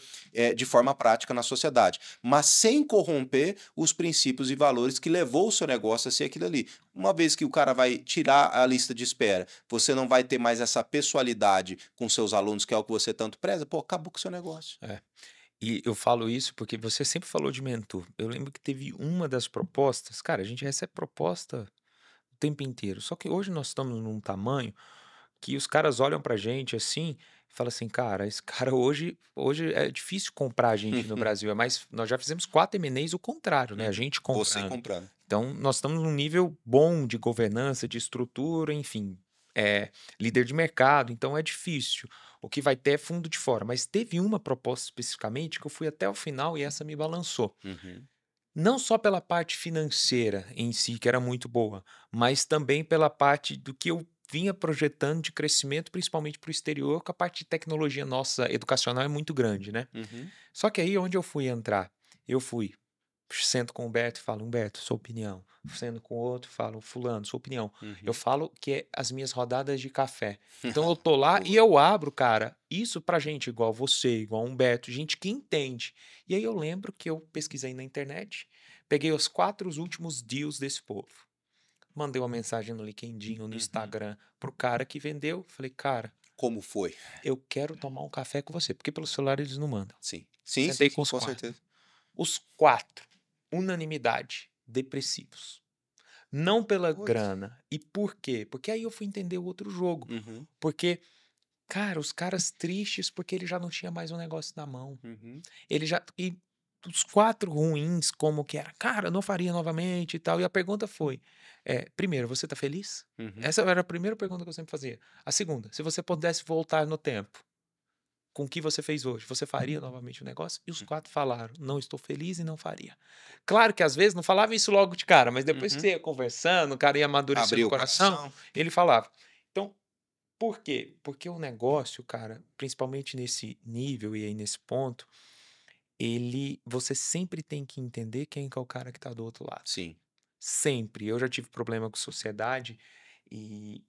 [SPEAKER 2] de forma prática na sociedade. Mas sem corromper os princípios e valores que levou o seu negócio a ser aquilo ali. Uma vez que o cara vai tirar a lista de espera, você não vai ter mais essa pessoalidade com seus alunos, que é o que você tanto preza, pô, acabou com o seu negócio.
[SPEAKER 4] E eu falo isso porque você sempre falou de mentor. Eu lembro que teve uma das propostas, cara, a gente recebe proposta o tempo inteiro. Só que hoje nós estamos num tamanho que os caras olham pra gente assim e falam assim, cara, esse cara hoje é difícil comprar a gente no Brasil. Nós já fizemos 4 M&As o contrário, né? A gente
[SPEAKER 2] Você
[SPEAKER 4] comprando.
[SPEAKER 2] comprando.
[SPEAKER 4] Então, nós estamos num nível bom de governança, de estrutura, enfim, líder de mercado, então é difícil. O que vai ter é fundo de fora. Mas teve uma proposta especificamente que eu fui até o final e essa me balançou.
[SPEAKER 2] Uhum.
[SPEAKER 4] Não só pela parte financeira em si, que era muito boa, mas também pela parte do que eu vinha projetando de crescimento, principalmente para o exterior, que a parte de tecnologia nossa educacional é muito grande, né?
[SPEAKER 2] Uhum.
[SPEAKER 4] Só que aí onde eu fui entrar? Sento com o Humberto e falo, Humberto, sua opinião. Sento com o outro, falo, fulano, sua opinião. Eu
[SPEAKER 2] Uhum.
[SPEAKER 4] falo que é as minhas rodadas de café. Então eu tô lá e eu abro, cara, isso pra gente igual você, igual o Humberto, gente que entende. E aí eu lembro que eu pesquisei na internet, peguei os 4 últimos deals desse povo. Mandei uma mensagem no LinkedIn ou no Instagram pro cara que vendeu. Falei, cara,
[SPEAKER 2] Como foi?
[SPEAKER 4] eu quero tomar um café com você, porque pelo celular eles não mandam.
[SPEAKER 2] Sim. Sim,
[SPEAKER 4] Sentei
[SPEAKER 2] sim,
[SPEAKER 4] com os
[SPEAKER 2] com
[SPEAKER 4] 4.
[SPEAKER 2] certeza.
[SPEAKER 4] Os 4, unanimidade, depressivos. Não pela
[SPEAKER 2] Putz.
[SPEAKER 4] grana. E por quê? Porque aí eu fui entender o outro jogo.
[SPEAKER 2] Uhum.
[SPEAKER 4] Porque, cara, os caras tristes porque ele já não tinha mais um negócio na mão.
[SPEAKER 2] Uhum.
[SPEAKER 4] Ele já. E dos 4 ruins, como que era? Cara, eu não faria novamente e tal. E a pergunta foi, primeiro, você tá feliz?
[SPEAKER 2] Uhum.
[SPEAKER 4] Essa era a primeira pergunta que eu sempre fazia. A segunda, se você pudesse voltar no tempo, com o que você fez hoje, você faria novamente o negócio? E os 4 falaram, não estou feliz e não faria. Claro que às vezes não falava isso logo de cara, mas depois que
[SPEAKER 2] Uhum.
[SPEAKER 4] você ia conversando, o cara ia amadurecendo
[SPEAKER 2] Abriu
[SPEAKER 4] o
[SPEAKER 2] o
[SPEAKER 4] coração,
[SPEAKER 2] coração.
[SPEAKER 4] ele falava. Então, por quê? Porque o negócio, cara, principalmente nesse nível e aí nesse ponto, você sempre tem que entender quem que é o cara que tá do outro lado.
[SPEAKER 2] Sim.
[SPEAKER 4] Sempre. Eu já tive problema com sociedade e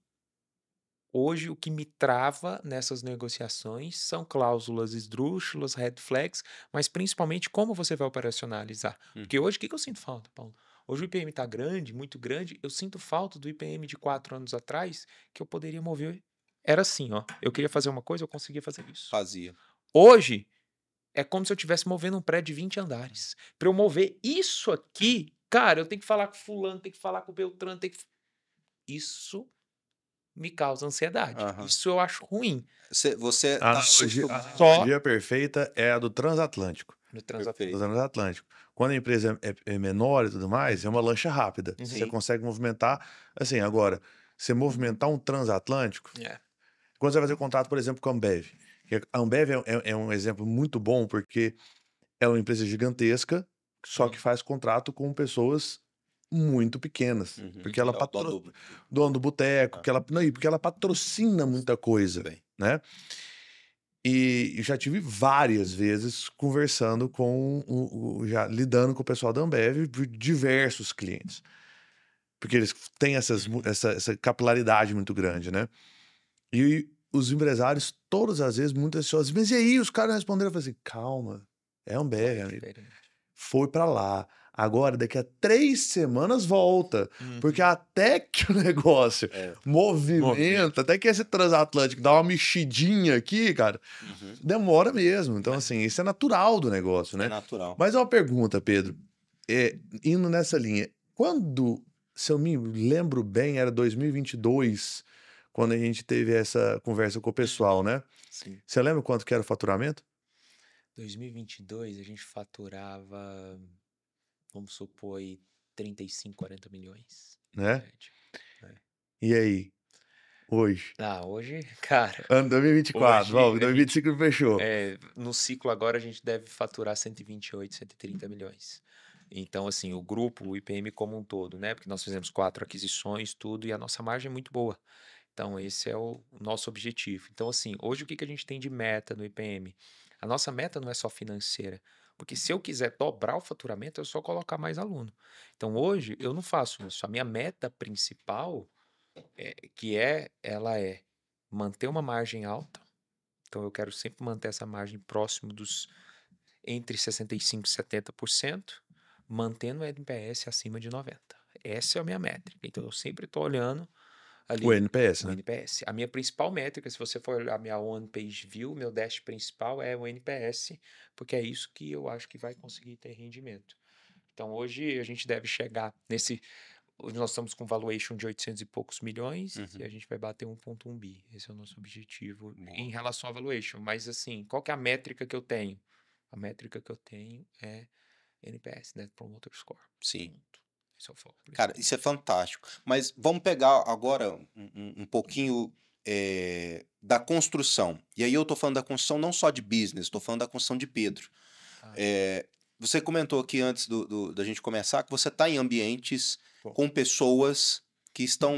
[SPEAKER 4] hoje o que me trava nessas negociações são cláusulas esdrúxulas, red flags, mas principalmente como você vai operacionalizar. Porque hoje o que que eu sinto falta, Paulo? Hoje o IPM está grande, muito grande, eu sinto falta do IPM de 4 anos atrás, que eu poderia mover. Era assim, ó. Eu queria fazer uma coisa, eu conseguia fazer isso.
[SPEAKER 2] Fazia.
[SPEAKER 4] Hoje, é como se eu estivesse movendo um prédio de 20 andares. Para eu mover isso aqui, cara, eu tenho que falar com fulano, tenho que falar com o Beltrano, isso me causa ansiedade.
[SPEAKER 2] Aham.
[SPEAKER 4] Isso eu acho ruim
[SPEAKER 2] Você
[SPEAKER 3] A
[SPEAKER 2] tá
[SPEAKER 3] analogia, a
[SPEAKER 2] acostumado.
[SPEAKER 4] só
[SPEAKER 3] analogia perfeita é a do transatlântico.
[SPEAKER 4] no
[SPEAKER 2] Perfeito.
[SPEAKER 3] Do transatlântico. Quando a empresa é menor e tudo mais, é uma lancha rápida.
[SPEAKER 4] Uhum.
[SPEAKER 3] Você
[SPEAKER 2] Sim.
[SPEAKER 3] consegue movimentar. Assim, agora, você movimentar um transatlântico.
[SPEAKER 4] É.
[SPEAKER 3] Quando você vai fazer contrato, por exemplo, com a Ambev. A Ambev é um exemplo muito bom porque é uma empresa gigantesca, só que faz contrato com pessoas muito pequenas.
[SPEAKER 2] Uhum.
[SPEAKER 3] Porque ela
[SPEAKER 2] É o dono
[SPEAKER 3] dono do boteco,
[SPEAKER 2] Ah.
[SPEAKER 3] que ela, não, e porque ela patrocina muita coisa,
[SPEAKER 2] Bem.
[SPEAKER 3] né? E eu já tive várias vezes conversando com já lidando com o pessoal da Ambev, por diversos clientes. Porque eles têm essa capilaridade muito grande, né? E os empresários, todas as vezes, muitas pessoas, mas e aí? Os caras responderam, eu falei assim, calma, é Ambev,
[SPEAKER 4] É
[SPEAKER 3] amigo.
[SPEAKER 4] diferente.
[SPEAKER 3] Foi pra lá. Agora, daqui a 3 semanas volta. Porque até que o negócio movimenta, até que esse transatlântico dá uma mexidinha aqui, cara,
[SPEAKER 2] Uhum.
[SPEAKER 3] demora mesmo. Então, assim, isso é natural do negócio,
[SPEAKER 2] É
[SPEAKER 3] né?
[SPEAKER 2] natural.
[SPEAKER 3] Mas uma pergunta, Pedro, indo nessa linha, quando, se eu me lembro bem, era 2022, quando a gente teve essa conversa com o pessoal, né?
[SPEAKER 4] Sim.
[SPEAKER 3] Você lembra quanto que era o faturamento?
[SPEAKER 4] 2022 a gente faturava, vamos supor aí, 35, 40 milhões.
[SPEAKER 3] Né?
[SPEAKER 4] Média.
[SPEAKER 3] E aí? Hoje?
[SPEAKER 4] Hoje, cara,
[SPEAKER 3] Ano 2024,
[SPEAKER 4] hoje
[SPEAKER 3] vamos,
[SPEAKER 4] a
[SPEAKER 3] 2025 fechou.
[SPEAKER 4] no ciclo agora a gente deve faturar 128, 130 milhões. Então, assim, o grupo, o IPM como um todo, né? Porque nós fizemos 4 aquisições, tudo, e a nossa margem é muito boa. Então, esse é o nosso objetivo. Então, assim, hoje o que que a gente tem de meta no IPM? A nossa meta não é só financeira, porque se eu quiser dobrar o faturamento, é só colocar mais aluno. Então, hoje eu não faço isso. A minha meta principal ela é manter uma margem alta. Então, eu quero sempre manter essa margem próximo dos entre 65% e 70%, mantendo o NPS acima de 90%. Essa é a minha métrica. Então, eu sempre estou olhando ali
[SPEAKER 3] O NPS,
[SPEAKER 4] o
[SPEAKER 3] né?
[SPEAKER 4] NPS. A minha principal métrica, se você for olhar a minha One Page View, meu dash principal é o NPS, porque é isso que eu acho que vai conseguir ter rendimento. Então, hoje a gente deve chegar nesse. Hoje nós estamos com valuation de 800 e poucos milhões e a gente vai bater 1,1 bi. Esse é o nosso objetivo em relação à valuation. Mas, assim, qual que é a métrica que eu tenho? A métrica que eu tenho é NPS, Net Promoter Score.
[SPEAKER 2] Sim.
[SPEAKER 4] Ponto. Esse é o foco
[SPEAKER 2] Cara,
[SPEAKER 4] principal.
[SPEAKER 2] isso é fantástico. Mas vamos pegar agora um pouquinho da construção. E aí eu tô falando da construção não só de business, tô falando da construção de Pedro.
[SPEAKER 4] Tá.
[SPEAKER 2] Você comentou aqui antes da gente começar que você está em ambientes
[SPEAKER 4] Bom.
[SPEAKER 2] com pessoas que estão,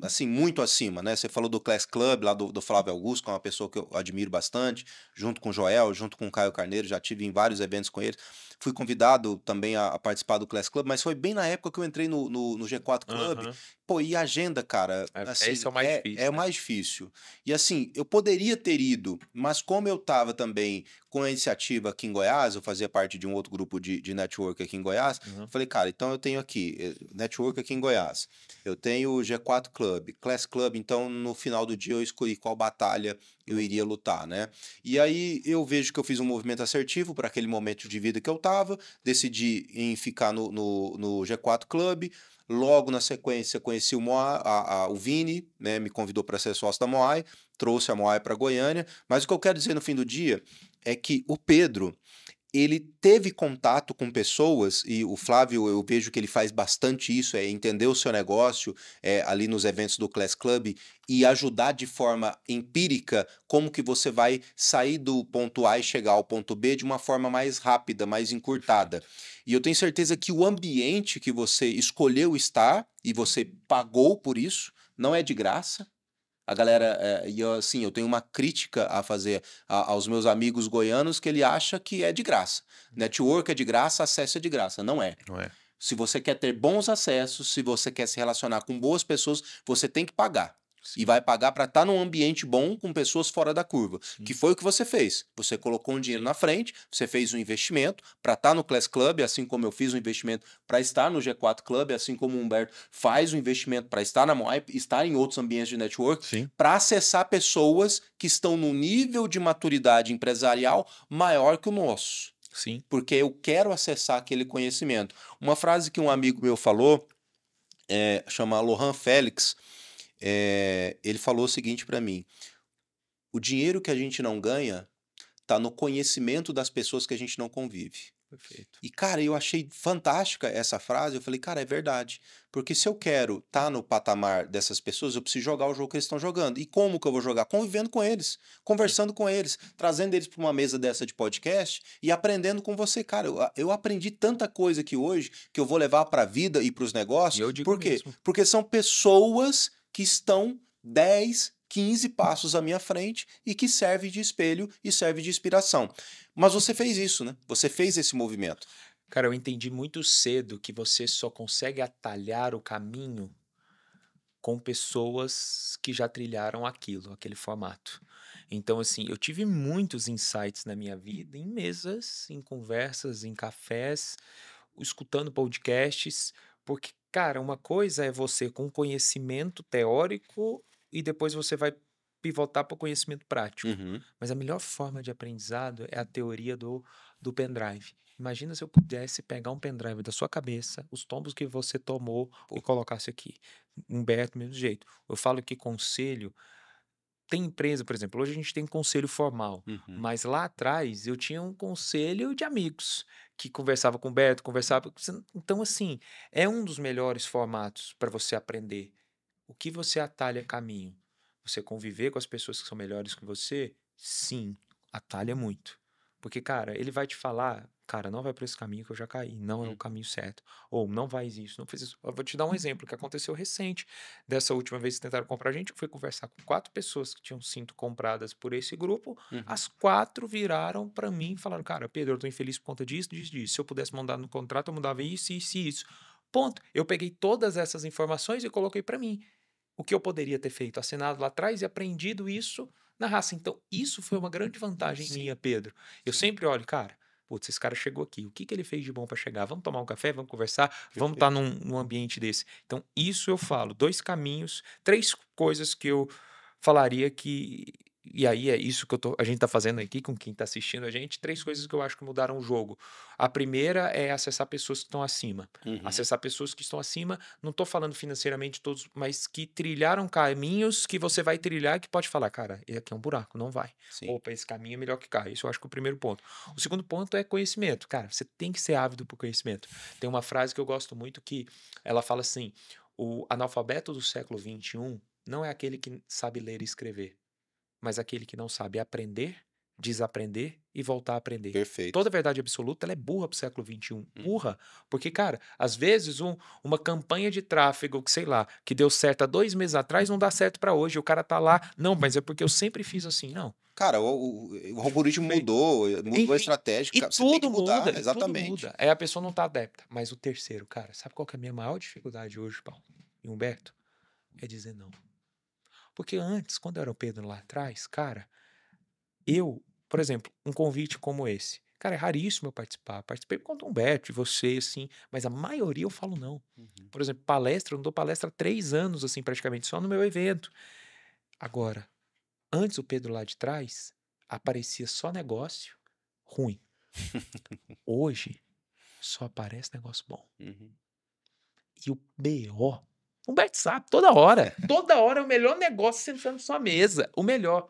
[SPEAKER 2] assim, muito acima, né? Você falou do Class Club, lá do Flávio Augusto, que é uma pessoa que eu admiro bastante, junto com o Joel, junto com o Caio Carneiro, já tive em vários eventos com eles. Fui convidado também a participar do Class Club, mas foi bem na época que eu entrei no G4 Club.
[SPEAKER 4] Aham.
[SPEAKER 2] Pô, e a agenda, cara, assim,
[SPEAKER 4] Esse é o mais difícil,
[SPEAKER 2] é o
[SPEAKER 4] né?
[SPEAKER 2] mais difícil. E assim, eu poderia ter ido, mas como eu tava também com a iniciativa aqui em Goiás, eu fazia parte de um outro grupo de network aqui em Goiás, eu falei, cara, então eu tenho aqui network aqui em Goiás, eu tenho o G4 Club, Class Club, então no final do dia eu escolhi qual batalha eu iria lutar, né? E aí eu vejo que eu fiz um movimento assertivo para aquele momento de vida que eu tava, decidi em ficar no G4 Club. Logo na sequência conheci o Moai, o Vini, né, me convidou para ser sócio da Moai, trouxe a Moai para Goiânia, mas o que eu quero dizer no fim do dia é que o Pedro, ele teve contato com pessoas, e o Flávio, eu vejo que ele faz bastante isso, é entender o seu negócio ali nos eventos do Class Club e ajudar de forma empírica como que você vai sair do ponto A e chegar ao ponto B de uma forma mais rápida, mais encurtada. E eu tenho certeza que o ambiente que você escolheu estar e você pagou por isso, não é de graça. A galera, e assim, eu tenho uma crítica a fazer aos meus amigos goianos que ele acha que é de graça. Network é de graça, acesso é de graça. Não é.
[SPEAKER 3] Não é?
[SPEAKER 2] Se você quer ter bons acessos, se você quer se relacionar com boas pessoas, você tem que pagar. E vai pagar para estar num ambiente bom com pessoas fora da curva. Que foi o que você fez. Você colocou um dinheiro na frente, você fez um investimento para estar no Class Club, assim como eu fiz um investimento para estar no G4 Club, assim como o Humberto faz um investimento para estar na Moai, estar em outros ambientes de network, para acessar pessoas que estão num nível de maturidade empresarial maior que o nosso.
[SPEAKER 4] Sim.
[SPEAKER 2] Porque eu quero acessar aquele conhecimento. Uma frase que um amigo meu falou, chama Lohan Félix, ele falou o seguinte para mim: o dinheiro que a gente não ganha tá no conhecimento das pessoas que a gente não convive.
[SPEAKER 4] Perfeito.
[SPEAKER 2] E, cara, eu achei fantástica essa frase. Eu falei, cara, é verdade. Porque se eu quero estar no patamar dessas pessoas, eu preciso jogar o jogo que eles estão jogando. E como que eu vou jogar? Convivendo com eles, conversando com eles, trazendo eles para uma mesa dessa de podcast e aprendendo com você. Cara, eu aprendi tanta coisa aqui hoje que eu vou levar para a vida e para os negócios.
[SPEAKER 4] Eu digo
[SPEAKER 2] Por quê?
[SPEAKER 4] mesmo.
[SPEAKER 2] Porque são pessoas que estão 10, 15 passos à minha frente e que serve de espelho e serve de inspiração. Mas você fez isso, né? Você fez esse movimento.
[SPEAKER 4] Cara, eu entendi muito cedo que você só consegue atalhar o caminho com pessoas que já trilharam aquele formato. Então, assim, eu tive muitos insights na minha vida, em mesas, em conversas, em cafés, escutando podcasts, porque, cara, uma coisa é você com conhecimento teórico e depois você vai pivotar para o conhecimento prático.
[SPEAKER 2] Uhum.
[SPEAKER 4] Mas a melhor forma de aprendizado é a teoria do pendrive. Imagina se eu pudesse pegar um pendrive da sua cabeça, os tombos que você tomou e colocasse aqui. Humberto, do mesmo jeito. Eu falo que conselho. Tem empresa, por exemplo, hoje a gente tem conselho formal, mas lá atrás eu tinha um conselho de amigos que conversava com o Humberto, conversava. Então, assim, é um dos melhores formatos para você aprender. O que você atalha caminho? Você conviver com as pessoas que são melhores que você? Sim, atalha muito. Porque, cara, ele vai te falar, cara, não vai por esse caminho que eu já caí, não é o caminho certo. Ou não faz isso, não fez isso. Eu vou te dar um exemplo que aconteceu recente. Dessa última vez que tentaram comprar a gente, eu fui conversar com 4 pessoas que tinham sido compradas por esse grupo. As 4 viraram para mim e falaram, cara, Pedro, eu tô infeliz por conta disso, disso, disso. Se eu pudesse mandar no contrato, eu mudava isso, isso e isso. Ponto. Eu peguei todas essas informações e coloquei para mim. O que eu poderia ter feito? Assinado lá atrás e aprendido isso na raça. Então, isso foi uma grande vantagem minha, Pedro. Eu sempre olho, cara, putz, esse cara chegou aqui. O que ele fez de bom para chegar? Vamos tomar um café? Vamos conversar? Vamos estar num ambiente desse. Então, isso eu falo. 2 caminhos, 3 coisas que eu falaria que... E aí é isso que a gente está fazendo aqui com quem está assistindo a gente. 3 coisas que eu acho que mudaram o jogo. A primeira é acessar pessoas que estão acima. Acessar pessoas que estão acima, não estou falando financeiramente todos, mas que trilharam caminhos que você vai trilhar que pode falar, cara, esse aqui é um buraco, não vai.
[SPEAKER 2] Sim.
[SPEAKER 4] Opa, esse caminho é melhor que cá. Isso eu acho que é o primeiro ponto. O segundo ponto é conhecimento. Cara, você tem que ser ávido por conhecimento. Tem uma frase que eu gosto muito que ela fala assim, o analfabeto do século XXI não é aquele que sabe ler e escrever, mas aquele que não sabe aprender, desaprender e voltar a aprender.
[SPEAKER 2] Perfeito.
[SPEAKER 4] Toda verdade absoluta ela é burra pro século XXI. Burra. Porque, cara, às vezes uma campanha de tráfego, que sei lá, que deu certo há 2 meses atrás, não dá certo para hoje. O cara tá lá, não, mas é porque eu sempre fiz assim. Não.
[SPEAKER 2] Cara, o algoritmo mudou
[SPEAKER 4] Enfim,
[SPEAKER 2] a estratégia.
[SPEAKER 4] E
[SPEAKER 2] Você tem que
[SPEAKER 4] tudo
[SPEAKER 2] mudar,
[SPEAKER 4] muda,
[SPEAKER 2] exatamente.
[SPEAKER 4] tudo muda. Aí a pessoa não tá adepta. Mas o terceiro, cara, sabe qual que é a minha maior dificuldade hoje, Paulo e Humberto? É dizer não. Porque antes, quando eu era o Pedro lá atrás, cara, por exemplo, um convite como esse, cara, é raríssimo eu participar. Participei por conta do Humberto e você, assim, mas a maioria eu falo não. Por exemplo, palestra, eu não dou palestra há 3 anos, assim, praticamente, só no meu evento. Agora, antes o Pedro lá de trás, aparecia só negócio ruim. Hoje, só aparece negócio bom. E o BO... Humberto sabe, toda hora é o melhor negócio sentando na sua mesa. O melhor.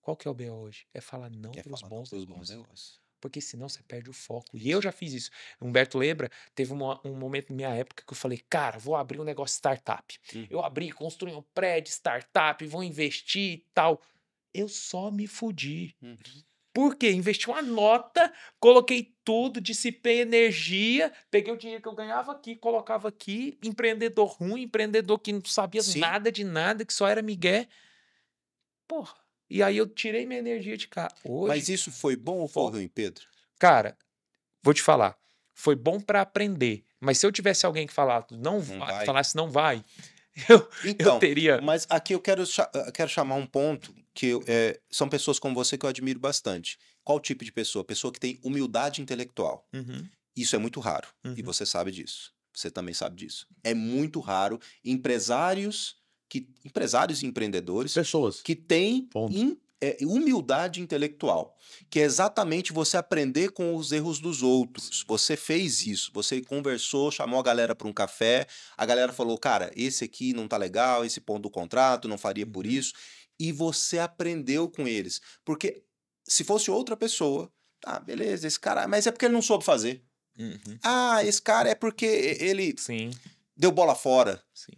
[SPEAKER 4] Qual que é o BO hoje? É falar não para os bons negócios. porque senão você perde o foco. E eu já fiz isso. Humberto lembra, teve um momento na minha época que eu falei, cara, vou abrir um negócio startup. Eu abri, construí um prédio, startup, vou investir e tal. Eu só me fudi. Por quê? Investi uma nota, coloquei tudo, dissipei energia, peguei o dinheiro que eu ganhava aqui, colocava aqui, empreendedor ruim, empreendedor que não sabia
[SPEAKER 2] Sim.
[SPEAKER 4] nada de nada, que só era migué. Porra. E aí eu tirei minha energia de cá. Hoje,
[SPEAKER 2] Mas isso foi bom ou foi ruim, Pedro?
[SPEAKER 4] cara, vou te falar, foi bom pra aprender. Mas se eu tivesse alguém que falasse não vai, eu
[SPEAKER 2] Então,
[SPEAKER 4] teria.
[SPEAKER 2] mas aqui eu quero chamar um ponto que são pessoas como você que eu admiro bastante. Qual tipo de pessoa? Pessoa que tem humildade intelectual. Isso é muito raro. E você sabe disso. Você também sabe disso. É muito raro empresários e empreendedores
[SPEAKER 3] Pessoas.
[SPEAKER 2] que têm
[SPEAKER 3] Ponto.
[SPEAKER 2] humildade intelectual, que é exatamente você aprender com os erros dos outros. Você fez isso, você conversou, chamou a galera para um café, a galera falou, cara, esse aqui não tá legal, esse ponto do contrato, não faria por isso, e você aprendeu com eles. Porque se fosse outra pessoa, tá, beleza, esse cara, mas é porque ele não soube fazer. Ah, esse cara é porque ele
[SPEAKER 4] Sim.
[SPEAKER 2] deu bola fora.
[SPEAKER 4] Sim.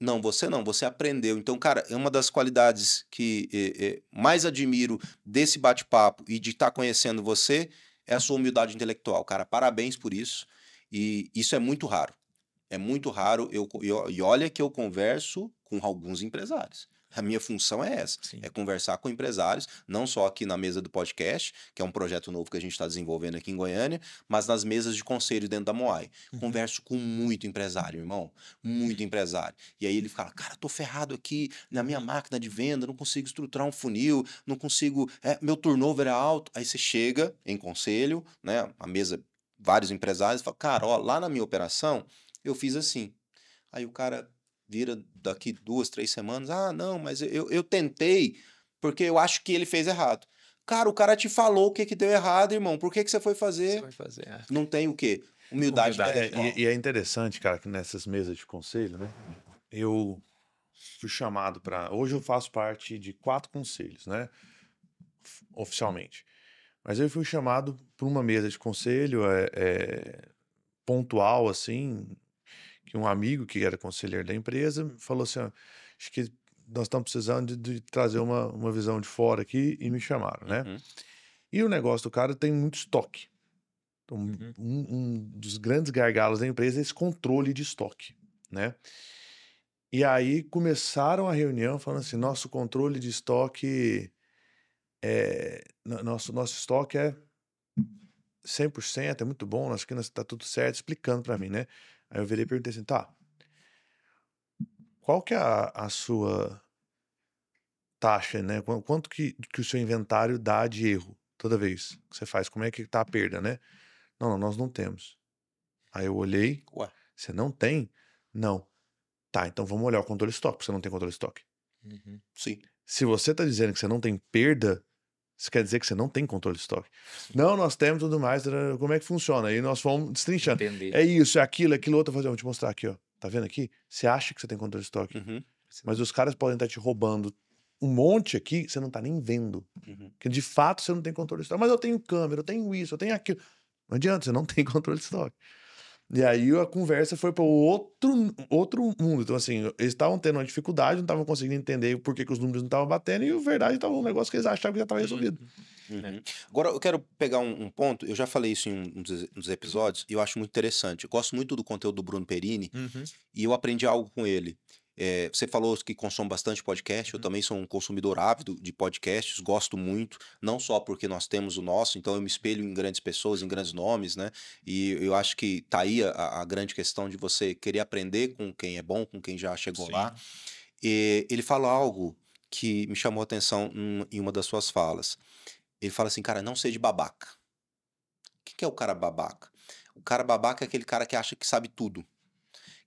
[SPEAKER 2] Não, você aprendeu. Então, cara, é uma das qualidades que mais admiro desse bate-papo e de estar conhecendo você é a sua humildade intelectual. Cara, parabéns por isso. E isso é muito raro. É muito raro. E olha que eu converso com alguns empresários. A minha função é essa,
[SPEAKER 4] Sim.
[SPEAKER 2] é conversar com empresários, não só aqui na mesa do podcast, que é um projeto novo que a gente está desenvolvendo aqui em Goiânia, mas nas mesas de conselho dentro da Moai. Converso com muito empresário, irmão, muito empresário. E aí ele fala, cara, tô ferrado aqui na minha máquina de venda, não consigo estruturar um funil, não consigo, meu turnover é alto. Aí você chega em conselho, né, a mesa, vários empresários, fala, cara, ó, lá na minha operação, eu fiz assim. Aí o cara vira daqui 2, 3 semanas, ah, não, mas eu tentei, porque eu acho que ele fez errado. Cara, o cara te falou o que deu errado, irmão, por que você foi fazer?
[SPEAKER 4] Você vai fazer,
[SPEAKER 2] Não tem o quê? Humildade.
[SPEAKER 3] E é interessante, cara, que nessas mesas de conselho, né, eu fui chamado para... Hoje eu faço parte de 4 conselhos, né, oficialmente. Mas eu fui chamado para uma mesa de conselho pontual, assim, que um amigo que era conselheiro da empresa falou assim, ó, acho que nós estamos precisando de trazer uma visão de fora aqui e me chamaram, né? E o negócio do cara tem muito estoque. Então, um dos grandes gargalos da empresa é esse controle de estoque, né? E aí começaram a reunião falando assim, nosso controle de estoque nosso estoque é 100%, é muito bom, acho que está tudo certo, explicando para mim, né? Aí eu virei e perguntei assim, tá, qual que é a sua taxa, né? Quanto que o seu inventário dá de erro toda vez que você faz? Como é que tá a perda, né? Não, nós não temos. Aí eu olhei,
[SPEAKER 2] Ué.
[SPEAKER 3] Você não tem? Não. Tá, então vamos olhar o controle de estoque, porque você não tem controle de estoque.
[SPEAKER 2] Sim.
[SPEAKER 3] Se você tá dizendo que você não tem perda, isso quer dizer que você não tem controle de estoque. Não, nós temos tudo mais, como é que funciona? Aí nós fomos destrinchando.
[SPEAKER 4] Entender.
[SPEAKER 3] É isso, é aquilo outro. Eu vou te mostrar aqui, ó. Tá vendo aqui? Você acha que você tem controle de estoque, mas os caras podem estar te roubando um monte aqui, você não tá nem vendo. Porque de fato você não tem controle de estoque. Mas eu tenho câmera, eu tenho isso, eu tenho aquilo. Não adianta, você não tem controle de estoque. E aí a conversa foi para outro mundo. Então, assim, eles estavam tendo uma dificuldade, não estavam conseguindo entender por que os números não estavam batendo, e a verdade estava um negócio que eles achavam que já estava resolvido.
[SPEAKER 2] Agora, eu quero pegar um ponto, eu já falei isso em um dos episódios, e eu acho muito interessante. Eu gosto muito do conteúdo do Bruno Perini, e eu aprendi algo com ele. Você falou que consome bastante podcast, eu também sou um consumidor ávido de podcasts, gosto muito, não só porque nós temos o nosso, então eu me espelho em grandes pessoas, em grandes nomes, né? E eu acho que tá aí a grande questão de você querer aprender com quem é bom, com quem já chegou lá. E ele fala algo que me chamou a atenção em uma das suas falas. Ele fala assim, cara, não seja babaca. O que é o cara babaca? O cara babaca é aquele cara que acha que sabe tudo.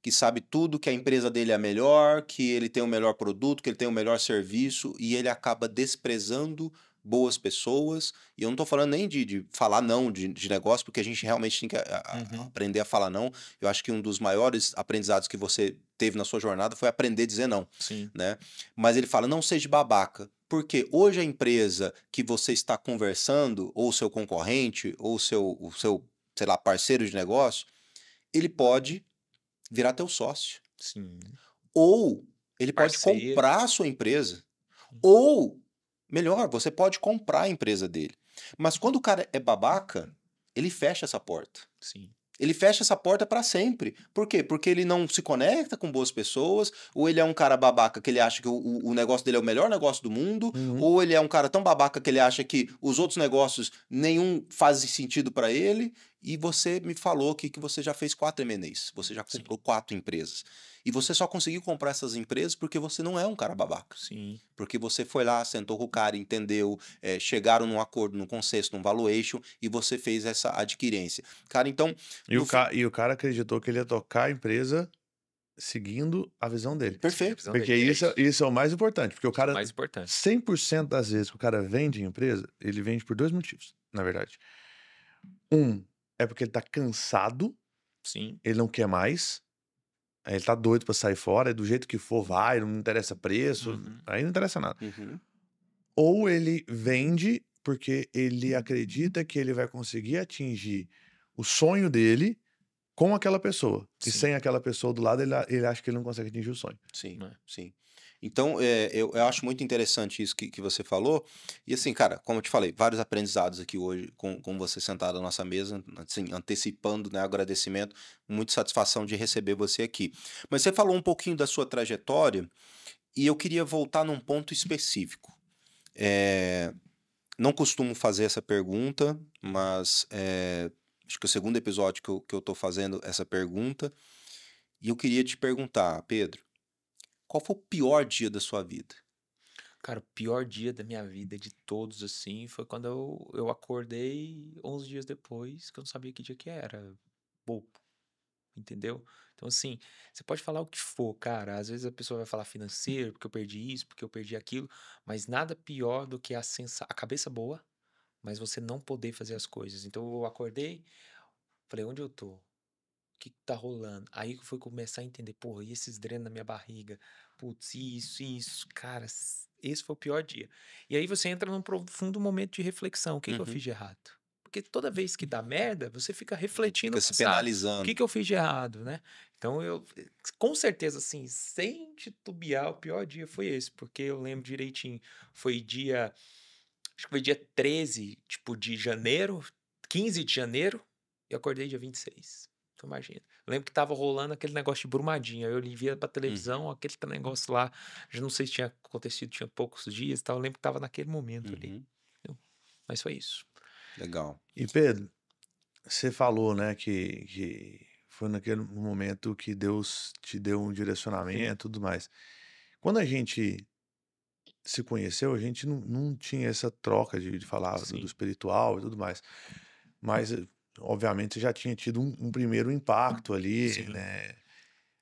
[SPEAKER 2] Que sabe tudo, que a empresa dele é a melhor, que ele tem o melhor produto, que ele tem o melhor serviço, e ele acaba desprezando boas pessoas. E eu não tô falando nem de falar não de negócio, porque a gente realmente tem que aprender a falar não. Eu acho que um dos maiores aprendizados que você teve na sua jornada foi aprender a dizer não.
[SPEAKER 4] Sim.
[SPEAKER 2] Né? Mas ele fala, não seja babaca, Porque hoje a empresa que você está conversando, ou o seu concorrente, ou o seu, sei lá, parceiro de negócio, ele pode virar teu sócio.
[SPEAKER 4] Sim.
[SPEAKER 2] Ou ele pode
[SPEAKER 4] Parceiro.
[SPEAKER 2] comprar a sua empresa. Ou, melhor, você pode comprar a empresa dele. Mas quando o cara é babaca, ele fecha essa porta.
[SPEAKER 4] Sim.
[SPEAKER 2] Ele fecha essa porta para sempre. Por quê? Porque ele não se conecta com boas pessoas, ou ele é um cara babaca que ele acha que o negócio dele é o melhor negócio do mundo, ou ele é um cara tão babaca que ele acha que os outros negócios nenhum faz sentido para ele. E você me falou aqui que você já fez 4 M&As, você já comprou 4 empresas. E você só conseguiu comprar essas empresas porque você não é um cara babaca.
[SPEAKER 4] Sim.
[SPEAKER 2] Porque você foi lá, sentou com o cara, entendeu, chegaram num acordo, num consenso, num valuation, e você fez essa adquirência. Cara, então...
[SPEAKER 3] E o cara acreditou que ele ia tocar a empresa seguindo a visão dele.
[SPEAKER 2] Perfeito.
[SPEAKER 3] Porque isso é o mais importante. Porque o cara,
[SPEAKER 4] mais importante.
[SPEAKER 3] 100% das vezes que o cara vende empresa, ele vende por 2 motivos, na verdade. Um, é porque ele tá cansado,
[SPEAKER 4] Sim.
[SPEAKER 3] ele não quer mais, aí ele tá doido pra sair fora, do jeito que for, vai, não interessa preço, aí não interessa nada. Ou ele vende porque ele acredita que ele vai conseguir atingir o sonho dele com aquela pessoa. E
[SPEAKER 4] Sim.
[SPEAKER 3] sem aquela pessoa do lado, ele acha que ele não consegue atingir o sonho.
[SPEAKER 2] Sim,
[SPEAKER 4] É.
[SPEAKER 2] sim. Então, eu acho muito interessante isso que você falou. E assim, cara, como eu te falei, vários aprendizados aqui hoje com você sentado à nossa mesa, assim, antecipando, né, agradecimento, muita satisfação de receber você aqui. Mas você falou um pouquinho da sua trajetória e eu queria voltar num ponto específico. Não costumo fazer essa pergunta, mas acho que é o segundo episódio que eu tô fazendo essa pergunta. E eu queria te perguntar, Pedro, qual foi o pior dia da sua vida?
[SPEAKER 4] Cara, o pior dia da minha vida de todos, assim, foi quando eu acordei 11 dias depois, que eu não sabia que dia que era. Bobo. Entendeu? Então, assim, você pode falar o que for, cara. Às vezes a pessoa vai falar financeiro, porque eu perdi isso, porque eu perdi aquilo, mas nada pior do que a cabeça boa, mas você não poder fazer as coisas. Então eu acordei, falei, onde eu tô? O que tá rolando? Aí eu fui começar a entender, porra, e esses drenos na minha barriga? Putz, isso, cara, esse foi o pior dia. E aí você entra num profundo momento de reflexão. O que eu fiz de errado? Porque toda vez que dá merda, você fica refletindo
[SPEAKER 2] Fica
[SPEAKER 4] no
[SPEAKER 2] se
[SPEAKER 4] passado. O
[SPEAKER 2] penalizando.
[SPEAKER 4] que eu fiz de errado, né? Então eu, com certeza, assim, sem titubear, o pior dia foi esse, porque eu lembro direitinho. Acho que foi dia 13, tipo, de janeiro, 15 de janeiro, e eu acordei dia 26. Então imagina. Eu lembro que tava rolando aquele negócio de Brumadinho. Eu via pra televisão aquele negócio lá. Já não sei se tinha acontecido, tinha poucos dias e tal. Eu lembro que tava naquele momento ali. Entendeu? Mas foi isso.
[SPEAKER 2] Legal.
[SPEAKER 3] E Pedro, você falou, né, que foi naquele momento que Deus te deu um direcionamento e tudo mais. Quando a gente se conheceu, a gente não tinha essa troca de falar do
[SPEAKER 4] Sim.
[SPEAKER 3] espiritual e tudo mais. Mas, obviamente, você já tinha tido um primeiro impacto ali,
[SPEAKER 4] Sim.
[SPEAKER 3] né?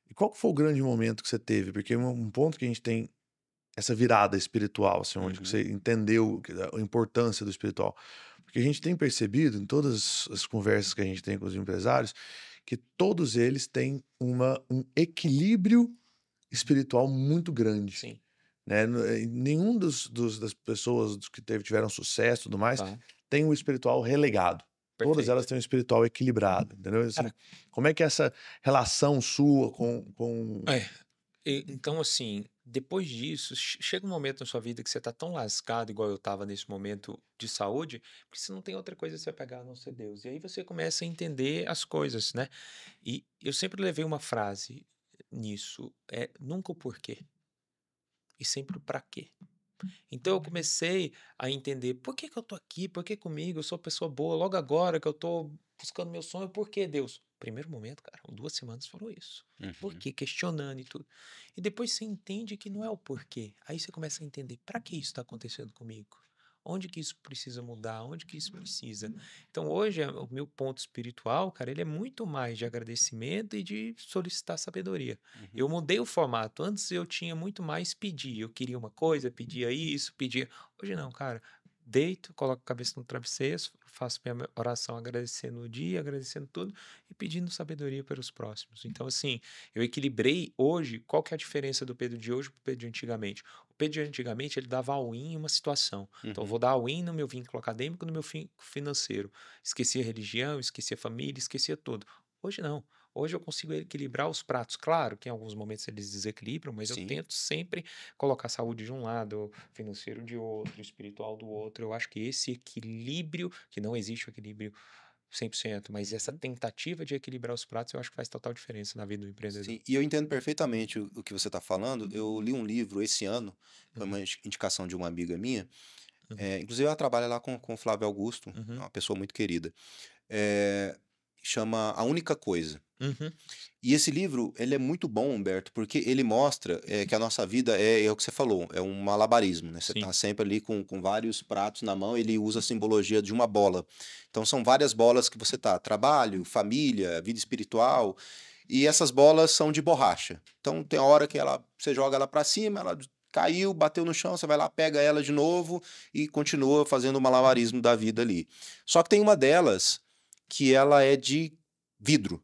[SPEAKER 3] E qual que foi o grande momento que você teve? Porque um ponto que a gente tem essa virada espiritual, assim, onde você entendeu a importância do espiritual. Porque a gente tem percebido em todas as conversas que a gente tem com os empresários que todos eles têm um equilíbrio espiritual muito grande.
[SPEAKER 4] Sim.
[SPEAKER 3] Né? Nenhum das pessoas que tiveram sucesso e tudo mais
[SPEAKER 4] Tá.
[SPEAKER 3] tem um espiritual relegado. Todas
[SPEAKER 4] Perfeito.
[SPEAKER 3] elas têm um espiritual equilibrado, entendeu? Assim,
[SPEAKER 4] Cara,
[SPEAKER 3] como é que é essa relação sua com...
[SPEAKER 4] Então, assim, depois disso, chega um momento na sua vida que você tá tão lascado, igual eu tava nesse momento de saúde, porque você não tem outra coisa a você pegar a não ser Deus. E aí você começa a entender as coisas, né? E eu sempre levei uma frase nisso, nunca o porquê, e sempre o pra quê. Então eu comecei a entender por que eu tô aqui, por que comigo, eu sou pessoa boa, logo agora que eu tô buscando meu sonho, por que Deus? Primeiro momento, cara, 2 semanas falou isso. Por quê? Questionando e tudo. E depois você entende que não é o porquê. Aí você começa a entender, para que isso está acontecendo comigo? Onde que isso precisa mudar? Onde que isso precisa? Então hoje o meu ponto espiritual, cara, ele é muito mais de agradecimento e de solicitar sabedoria. Eu mudei o formato. Antes eu tinha muito mais pedir. Eu queria uma coisa, pedia isso, pedia. Hoje não, cara. deito, coloco a cabeça no travesseiro, faço minha oração agradecendo o dia, agradecendo tudo e pedindo sabedoria para os próximos. Então, assim, eu equilibrei hoje. Qual que é a diferença do Pedro de hoje para o Pedro de antigamente? O Pedro de antigamente, ele dava all-in em uma situação. Então, eu
[SPEAKER 2] Uhum.
[SPEAKER 4] vou dar all-in no meu vínculo acadêmico, no meu financeiro. Esquecia a religião, esquecia a família, esquecia tudo. Hoje não. Hoje eu consigo equilibrar os pratos. Claro que em alguns momentos eles desequilibram, mas eu
[SPEAKER 2] Sim.
[SPEAKER 4] tento sempre colocar a saúde de um lado, financeiro de outro, espiritual do outro. Eu acho que esse equilíbrio, que não existe o equilíbrio 100%, mas essa
[SPEAKER 2] Uhum.
[SPEAKER 4] tentativa de equilibrar os pratos, eu acho que faz total diferença na vida do empreendedor.
[SPEAKER 2] Sim, e eu entendo perfeitamente o que você está falando. Eu li um livro esse ano, foi
[SPEAKER 4] Uhum,
[SPEAKER 2] uma indicação de uma amiga minha.
[SPEAKER 4] uhum,
[SPEAKER 2] Inclusive, ela trabalha lá com o Flávio Augusto, é
[SPEAKER 4] uhum,
[SPEAKER 2] uma pessoa muito querida. É, chama A Única Coisa.
[SPEAKER 4] uhum,
[SPEAKER 2] E esse livro, ele é muito bom, Humberto, porque ele mostra que a nossa vida é o que você falou, é um malabarismo, né? Você
[SPEAKER 4] sim.
[SPEAKER 2] está sempre ali com vários pratos na mão, ele usa a simbologia de uma bola. Então, são várias bolas que você tá, trabalho, família, vida espiritual, e essas bolas são de borracha. Então, tem a hora que você joga ela para cima, ela caiu, bateu no chão, você vai lá, pega ela de novo e continua fazendo o malabarismo da vida ali. Só que tem uma delas que ela é de vidro.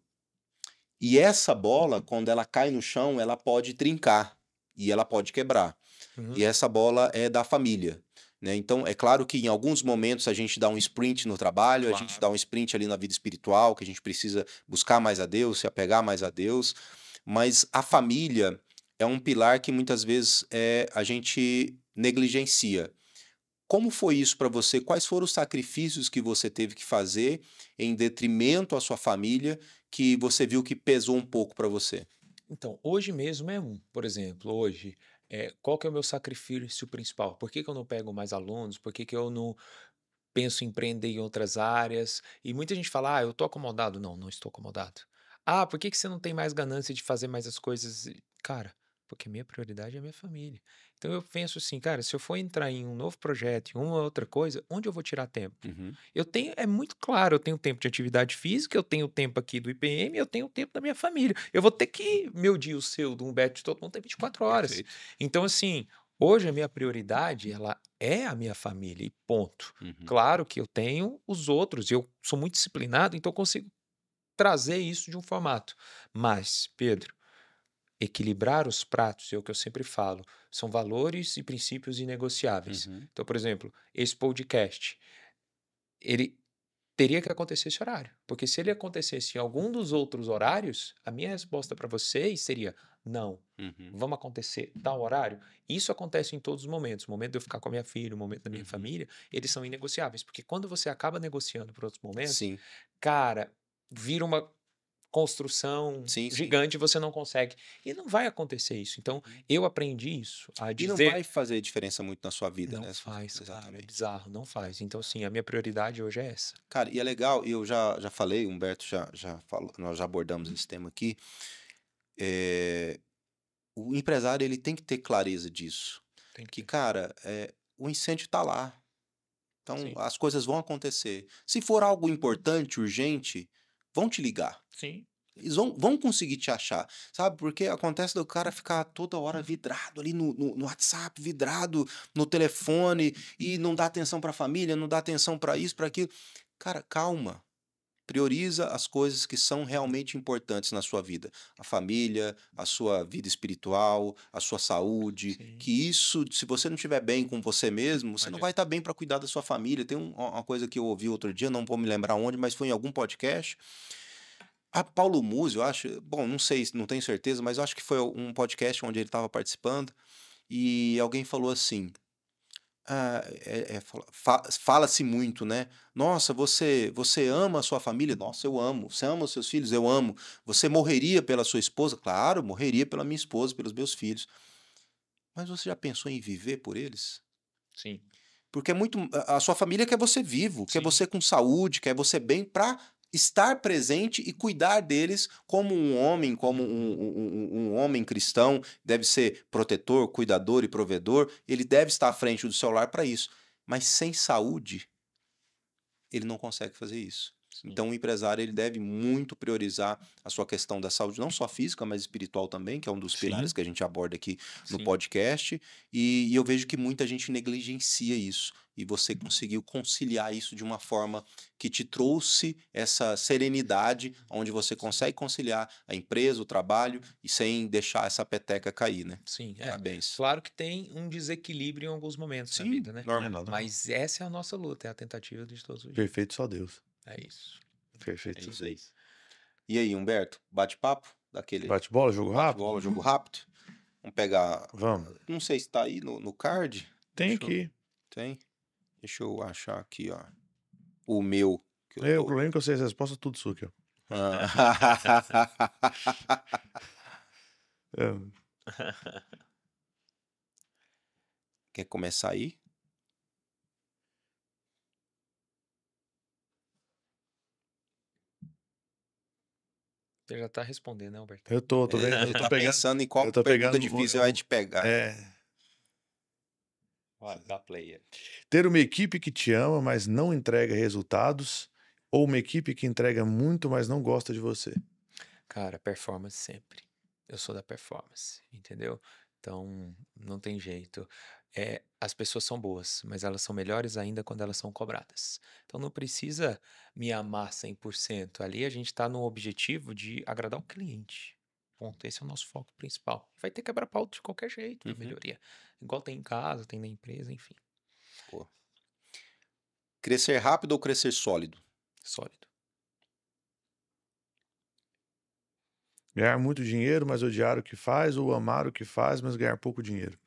[SPEAKER 2] E essa bola, quando ela cai no chão, ela pode trincar e ela pode quebrar.
[SPEAKER 4] Uhum,
[SPEAKER 2] E essa bola é da família, né? Então, é claro que em alguns momentos a gente dá um sprint no trabalho, a gente dá
[SPEAKER 4] claro.
[SPEAKER 2] um sprint ali na vida espiritual, que a gente precisa buscar mais a Deus, se apegar mais a Deus, mas a família é um pilar que muitas vezes a gente negligencia. Como foi isso para você? Quais foram os sacrifícios que você teve que fazer em detrimento à sua família, que você viu que pesou um pouco para você?
[SPEAKER 4] Então, hoje mesmo é um, por exemplo, hoje, qual que é o meu sacrifício principal? Por que que eu não pego mais alunos? Por que que eu não penso em empreender em outras áreas? E muita gente fala: "Ah, eu tô acomodado". Não, não estou acomodado. "Ah, por que que você não tem mais ganância de fazer mais as coisas?" Cara, porque minha prioridade é a minha família. Então eu penso assim: "Cara, se eu for entrar em um novo projeto, em uma outra coisa, onde eu vou tirar tempo?"
[SPEAKER 2] Uhum,
[SPEAKER 4] Eu tenho é muito claro, eu tenho tempo de atividade física, eu tenho tempo aqui do IPM, eu tenho tempo da minha família. Eu vou ter que meu dia, o seu, do Humberto, de todo mundo tem 24 horas.
[SPEAKER 2] perfeito.
[SPEAKER 4] Então assim, hoje a minha prioridade, ela é a minha família e ponto.
[SPEAKER 2] Uhum,
[SPEAKER 4] Claro que eu tenho os outros, eu sou muito disciplinado, então eu consigo trazer isso de um formato. Mas, Pedro, equilibrar os pratos, é o que eu sempre falo, são valores e princípios inegociáveis.
[SPEAKER 2] uhum,
[SPEAKER 4] Então, por exemplo, esse podcast, ele teria que acontecer esse horário, porque se ele acontecesse em algum dos outros horários, a minha resposta para vocês seria: "Não,
[SPEAKER 2] uhum,
[SPEAKER 4] vamos acontecer tal horário?" Isso acontece em todos os momentos. O momento de eu ficar com a minha filha, o momento da minha
[SPEAKER 2] uhum.
[SPEAKER 4] família, eles são inegociáveis, porque quando você acaba negociando por outros momentos,
[SPEAKER 2] Sim,
[SPEAKER 4] cara, vira uma construção
[SPEAKER 2] sim, sim.
[SPEAKER 4] gigante e você não consegue. E não vai acontecer isso. Então, eu aprendi isso, a
[SPEAKER 2] E não
[SPEAKER 4] dizer
[SPEAKER 2] vai fazer diferença muito na sua vida,
[SPEAKER 4] não
[SPEAKER 2] né?
[SPEAKER 4] faz, cara, é
[SPEAKER 2] Exatamente.
[SPEAKER 4] bizarro, não faz. Então, assim, a minha prioridade hoje é essa.
[SPEAKER 2] Cara, e é legal, e eu já falei, o Humberto já falou, nós já abordamos esse tema aqui. eh, o empresário ele tem que ter clareza disso.
[SPEAKER 4] Tem que
[SPEAKER 2] Que,
[SPEAKER 4] ter.
[SPEAKER 2] cara, o incêndio tá lá. Então
[SPEAKER 4] Sim,
[SPEAKER 2] as coisas vão acontecer. Se for algo importante, urgente, vão te ligar.
[SPEAKER 4] sim.
[SPEAKER 2] Eles vão conseguir te achar, sabe? Porque acontece do cara ficar toda hora vidrado ali no WhatsApp, vidrado no telefone e não dá atenção para a família, não dá atenção para isso, para aquilo. Cara, calma. Prioriza as coisas que são
[SPEAKER 4] Uhum.
[SPEAKER 2] realmente importantes na sua vida. A família, a sua vida espiritual, a sua saúde.
[SPEAKER 4] Sim,
[SPEAKER 2] Que isso, se você não estiver bem com você mesmo,
[SPEAKER 4] não
[SPEAKER 2] você não vai
[SPEAKER 4] adianta.
[SPEAKER 2] estar bem para cuidar da sua família. Tem uma coisa que eu ouvi outro dia, não vou me lembrar onde, mas foi em algum podcast. A Paulo Musi, eu acho, bom, não sei, não tenho certeza, mas eu acho que foi um podcast onde ele estava participando e alguém falou assim: fala-se muito, né? Nossa, você ama a sua família? Nossa, eu amo. Você ama os seus filhos? Eu amo. Você morreria pela sua esposa? Claro, morreria pela minha esposa, pelos meus filhos. Mas você já pensou em viver por eles?
[SPEAKER 4] Sim,
[SPEAKER 2] Porque é muito. A sua família quer você vivo, quer
[SPEAKER 4] sim,
[SPEAKER 2] você com saúde, quer você bem para estar presente e cuidar deles como um homem, como um homem cristão, deve ser protetor, cuidador e provedor. Ele deve estar à frente do seu lar para isso. Mas sem saúde, ele não consegue fazer isso.
[SPEAKER 4] Sim.
[SPEAKER 2] Então, o empresário ele deve muito priorizar a sua questão da saúde, não só física, mas espiritual também, que é um dos pilares
[SPEAKER 3] Sim.
[SPEAKER 2] que a gente aborda aqui no
[SPEAKER 4] Sim.
[SPEAKER 2] podcast. E eu vejo que muita gente negligencia isso. E você conseguiu conciliar isso de uma forma que te trouxe essa serenidade, onde você consegue conciliar a empresa, o trabalho, e sem deixar essa peteca cair, né?
[SPEAKER 4] Sim,
[SPEAKER 2] Parabéns.
[SPEAKER 4] Claro que tem um desequilíbrio em alguns momentos na
[SPEAKER 2] Sim,
[SPEAKER 4] vida, né?
[SPEAKER 2] normal.
[SPEAKER 4] Mas essa é a nossa luta, é a tentativa de todos os dias.
[SPEAKER 3] Perfeito só Deus.
[SPEAKER 4] É isso.
[SPEAKER 3] Perfeito
[SPEAKER 2] É
[SPEAKER 3] só
[SPEAKER 2] isso aí.
[SPEAKER 3] Deus.
[SPEAKER 2] E aí, Humberto, bate-papo? Daquele
[SPEAKER 3] Bate-bola, jogo rápido?
[SPEAKER 2] bate-bola, jogo rápido? Vamos pegar.
[SPEAKER 3] Vamos.
[SPEAKER 2] Não sei se tá aí no card.
[SPEAKER 3] Tem
[SPEAKER 2] Deixa eu-
[SPEAKER 3] aqui.
[SPEAKER 2] Tem? Deixa eu achar aqui, ó. O meu. Que eu
[SPEAKER 3] O
[SPEAKER 2] tô...
[SPEAKER 3] problema é que eu sei as respostas tudo isso aqui, ó.
[SPEAKER 2] Ah.
[SPEAKER 3] É,
[SPEAKER 2] Quer começar aí?
[SPEAKER 4] Você já tá respondendo, né, Alberto?
[SPEAKER 3] eu tô vendo, eu
[SPEAKER 2] Ele
[SPEAKER 3] tô
[SPEAKER 2] tá
[SPEAKER 3] pegando.
[SPEAKER 2] pensando em qual
[SPEAKER 3] eu tô
[SPEAKER 2] pergunta
[SPEAKER 3] pegando
[SPEAKER 2] difícil vai te pegar.
[SPEAKER 4] Vai, dá player.
[SPEAKER 3] Ter uma equipe que te ama, mas não entrega resultados, ou uma equipe que entrega muito, mas não gosta de você.
[SPEAKER 4] Cara, performance sempre. Eu sou da performance, entendeu? Então, não tem jeito. As pessoas são boas, mas elas são melhores ainda quando elas são cobradas. Então, não precisa me amar 100%. Ali a gente está no objetivo de agradar o cliente. Ponto. Esse é o nosso foco principal. Vai ter quebra-pau de qualquer jeito,
[SPEAKER 2] Uhum.
[SPEAKER 4] melhoria. Igual tem em casa, tem na empresa, enfim.
[SPEAKER 2] Pô. Crescer rápido ou crescer sólido?
[SPEAKER 4] Sólido.
[SPEAKER 3] Ganhar muito dinheiro, mas odiar o que faz, ou amar o que faz, mas ganhar pouco dinheiro.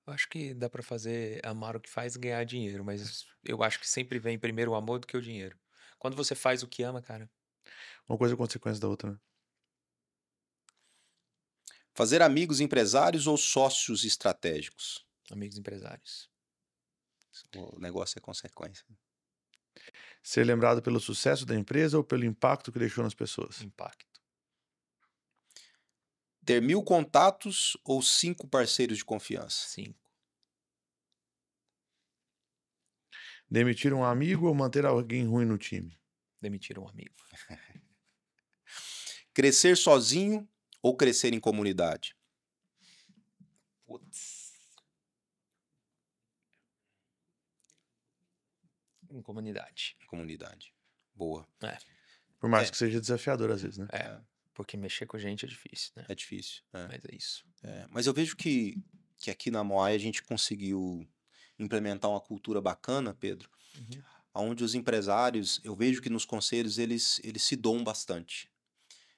[SPEAKER 4] Eu acho que dá pra fazer amar o que faz e ganhar dinheiro, mas eu acho que sempre vem primeiro o amor do que o dinheiro. Quando você faz o que ama, cara,
[SPEAKER 3] Uma coisa é consequência da outra, né?
[SPEAKER 2] Fazer amigos empresários ou sócios estratégicos?
[SPEAKER 4] amigos empresários.
[SPEAKER 2] O negócio é consequência.
[SPEAKER 3] Ser lembrado pelo sucesso da empresa ou pelo impacto que deixou nas pessoas.
[SPEAKER 4] Impacto.
[SPEAKER 2] Ter 1000 contatos ou 5 parceiros de confiança?
[SPEAKER 4] 5.
[SPEAKER 3] Demitir um amigo ou manter alguém ruim no time.
[SPEAKER 4] Demitir um amigo.
[SPEAKER 2] Crescer sozinho ou crescer em comunidade?
[SPEAKER 4] Putz. Em comunidade.
[SPEAKER 2] Comunidade. Boa.
[SPEAKER 3] Por mais
[SPEAKER 2] É.
[SPEAKER 3] que seja desafiador às vezes, né?
[SPEAKER 4] Porque mexer com gente é difícil, né?
[SPEAKER 2] É difícil.
[SPEAKER 4] Mas é isso.
[SPEAKER 2] Mas eu vejo que aqui na Moai a gente conseguiu implementar uma cultura bacana, Pedro,
[SPEAKER 4] Uhum.
[SPEAKER 2] onde os empresários, eu vejo que nos conselhos eles se doam bastante.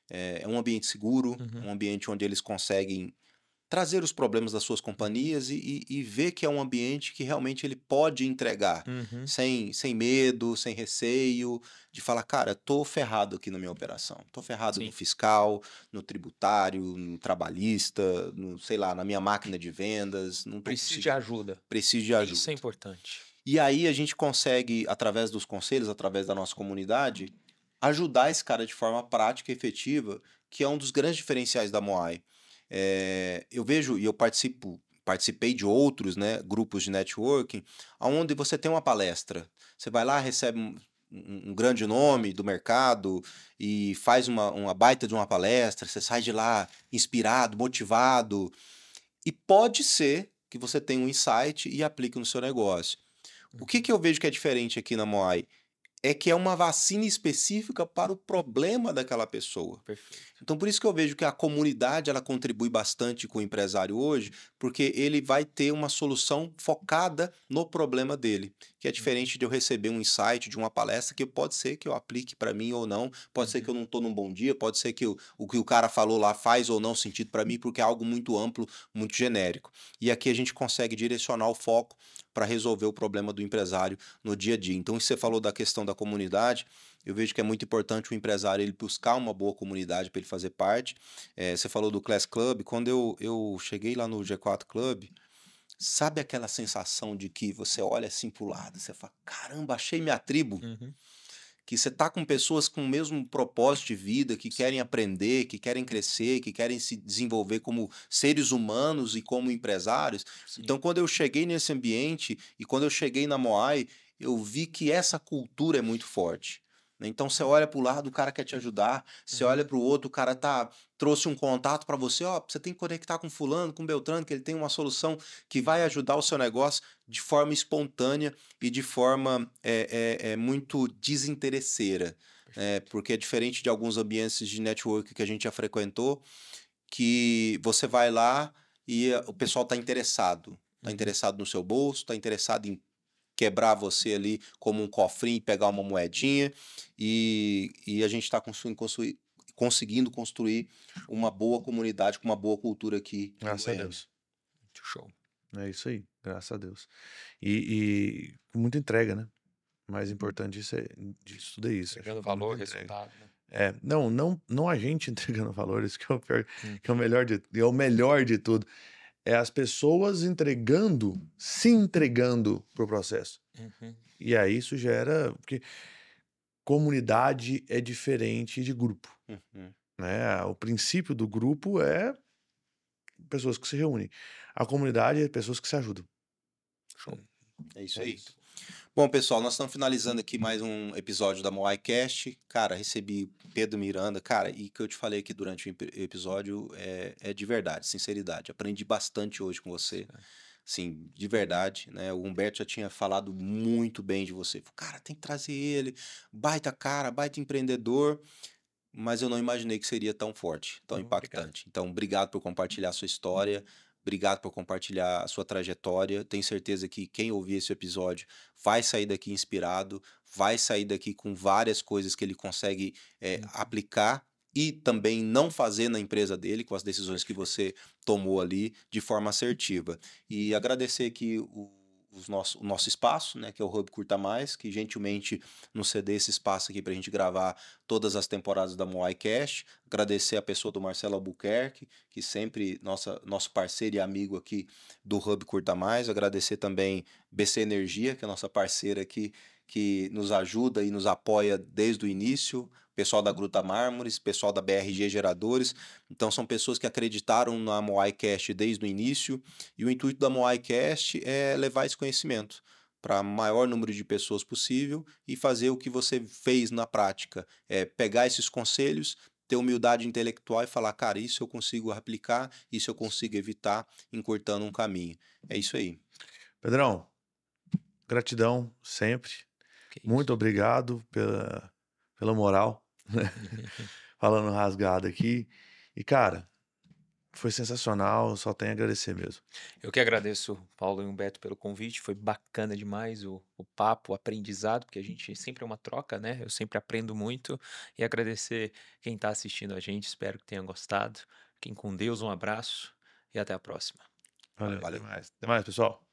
[SPEAKER 2] É um ambiente seguro,
[SPEAKER 4] Uhum.
[SPEAKER 2] um ambiente onde eles conseguem trazer os problemas das suas companhias e ver que é um ambiente que realmente ele pode entregar,
[SPEAKER 4] Uhum.
[SPEAKER 2] sem medo, sem receio, de falar, cara, tô ferrado aqui na minha operação, tô ferrado
[SPEAKER 4] Sim.
[SPEAKER 2] no fiscal, no tributário, no trabalhista, no, sei lá, na minha máquina de vendas, não tô
[SPEAKER 4] Preciso de
[SPEAKER 2] conseguindo,
[SPEAKER 4] ajuda.
[SPEAKER 2] preciso de ajuda.
[SPEAKER 4] Isso é importante.
[SPEAKER 2] E aí a gente consegue, através dos conselhos, através da nossa comunidade, ajudar esse cara de forma prática e efetiva, que é um dos grandes diferenciais da Moai. Eu vejo, e eu participei de outros, né, grupos de networking, onde você tem uma palestra. Você vai lá, recebe um grande nome do mercado e faz uma baita de uma palestra, você sai de lá inspirado, motivado, e pode ser que você tenha um insight e aplique no seu negócio. O que eu vejo que é diferente aqui na Moai? É que é uma vacina específica para o problema daquela pessoa.
[SPEAKER 4] Perfeito.
[SPEAKER 2] Então, por isso que eu vejo que a comunidade ela contribui bastante com o empresário hoje, porque ele vai ter uma solução focada no problema dele, que é diferente de eu receber um insight de uma palestra que pode ser que eu aplique para mim ou não, pode ser que eu não estou num bom dia, pode ser que o que o cara falou lá faz ou não sentido para mim, porque é algo muito amplo, muito genérico. E aqui a gente consegue direcionar o foco para resolver o problema do empresário no dia a dia. Então, você falou da questão da comunidade, eu vejo que é muito importante o empresário ele buscar uma boa comunidade para ele fazer parte. Você falou do Class Club, quando eu cheguei lá no G4 Club, sabe aquela sensação de que você olha assim pro lado, você fala, caramba, achei minha tribo?
[SPEAKER 4] Uhum.
[SPEAKER 2] Que você tá com pessoas com o mesmo propósito de vida, que querem aprender, que querem crescer, que querem se desenvolver como seres humanos e como empresários.
[SPEAKER 4] Sim.
[SPEAKER 2] Então, quando eu cheguei nesse ambiente e quando eu cheguei na Moai, eu vi que essa cultura é muito forte. né? Então você olha para o lado, o cara quer te ajudar, você olha para o outro, o cara trouxe um contato para você, ó, você tem que conectar com fulano, com Beltrano, que ele tem uma solução que vai ajudar o seu negócio de forma espontânea e de forma muito desinteresseira. Porque é diferente de alguns ambientes de network que a gente já frequentou, que você vai lá e o pessoal está interessado. Está interessado no seu bolso, está interessado em quebrar você ali como um cofrinho e pegar uma moedinha. E a gente está conseguindo construir uma boa comunidade com uma boa cultura aqui em
[SPEAKER 3] Graças a
[SPEAKER 2] Goiânia.
[SPEAKER 3] Deus.
[SPEAKER 4] Muito show.
[SPEAKER 3] É isso aí, graças a Deus. E com muita entrega, né? O mais importante disso tudo é isso.
[SPEAKER 4] Entregando
[SPEAKER 3] acho que
[SPEAKER 4] valor,
[SPEAKER 3] muita entrega.
[SPEAKER 4] resultado, né?
[SPEAKER 3] Não a gente entregando valores, que é o pior, que é o melhor de tudo. É as pessoas se entregando pro processo.
[SPEAKER 4] Uhum.
[SPEAKER 3] E aí isso gera, porque comunidade é diferente de grupo, né? O princípio do grupo é pessoas que se reúnem. A comunidade é pessoas que se ajudam.
[SPEAKER 4] Show.
[SPEAKER 2] É isso
[SPEAKER 4] É
[SPEAKER 2] aí.
[SPEAKER 4] isso.
[SPEAKER 2] Bom, pessoal, nós estamos finalizando aqui mais um episódio da Moaicast. Cara, recebi Pedro Miranda, cara, e o que eu te falei aqui durante o episódio é de verdade, sinceridade. Aprendi bastante hoje com você, sim, de verdade, né? O Humberto já tinha falado muito bem de você. Cara, tem que trazer ele, baita cara, baita empreendedor, mas eu não imaginei que seria tão forte, tão
[SPEAKER 4] Obrigado.
[SPEAKER 2] impactante. Então, obrigado por compartilhar a sua história. Obrigado por compartilhar a sua trajetória. Tenho certeza que quem ouvir esse episódio vai sair daqui inspirado, vai sair daqui com várias coisas que ele consegue aplicar e também não fazer na empresa dele, com as decisões que você tomou ali de forma assertiva. E agradecer aqui o nosso espaço, né, que é o Hub Curta Mais, que gentilmente nos cedeu esse espaço aqui para a gente gravar todas as temporadas da Moaicast. Agradecer a pessoa do Marcelo Albuquerque, que sempre nosso parceiro e amigo aqui do Hub Curta Mais. Agradecer também BC Energia, que é nossa parceira aqui, que nos ajuda e nos apoia desde o início. Pessoal da Gruta Mármores, pessoal da BRG Geradores. Então são pessoas que acreditaram na Moaicast desde o início. E o intuito da Moaicast é levar esse conhecimento para o maior número de pessoas possível e fazer o que você fez na prática. Pegar esses conselhos, ter humildade intelectual e falar, cara, isso eu consigo aplicar, isso eu consigo evitar, encurtando um caminho. É isso aí.
[SPEAKER 3] Pedrão, gratidão sempre.
[SPEAKER 4] Que
[SPEAKER 3] Muito
[SPEAKER 4] isso.
[SPEAKER 3] obrigado pela moral, né? Falando rasgado aqui. E, cara, foi sensacional, só tenho a agradecer mesmo.
[SPEAKER 4] Eu que agradeço, Paulo e Humberto, pelo convite. Foi bacana demais o papo, o aprendizado, porque a gente sempre é uma troca, né? Eu sempre aprendo muito. E agradecer quem está assistindo a gente. Espero que tenha gostado. Fiquem com Deus, um abraço e até a próxima.
[SPEAKER 3] Valeu,
[SPEAKER 2] Valeu.
[SPEAKER 3] até mais, pessoal.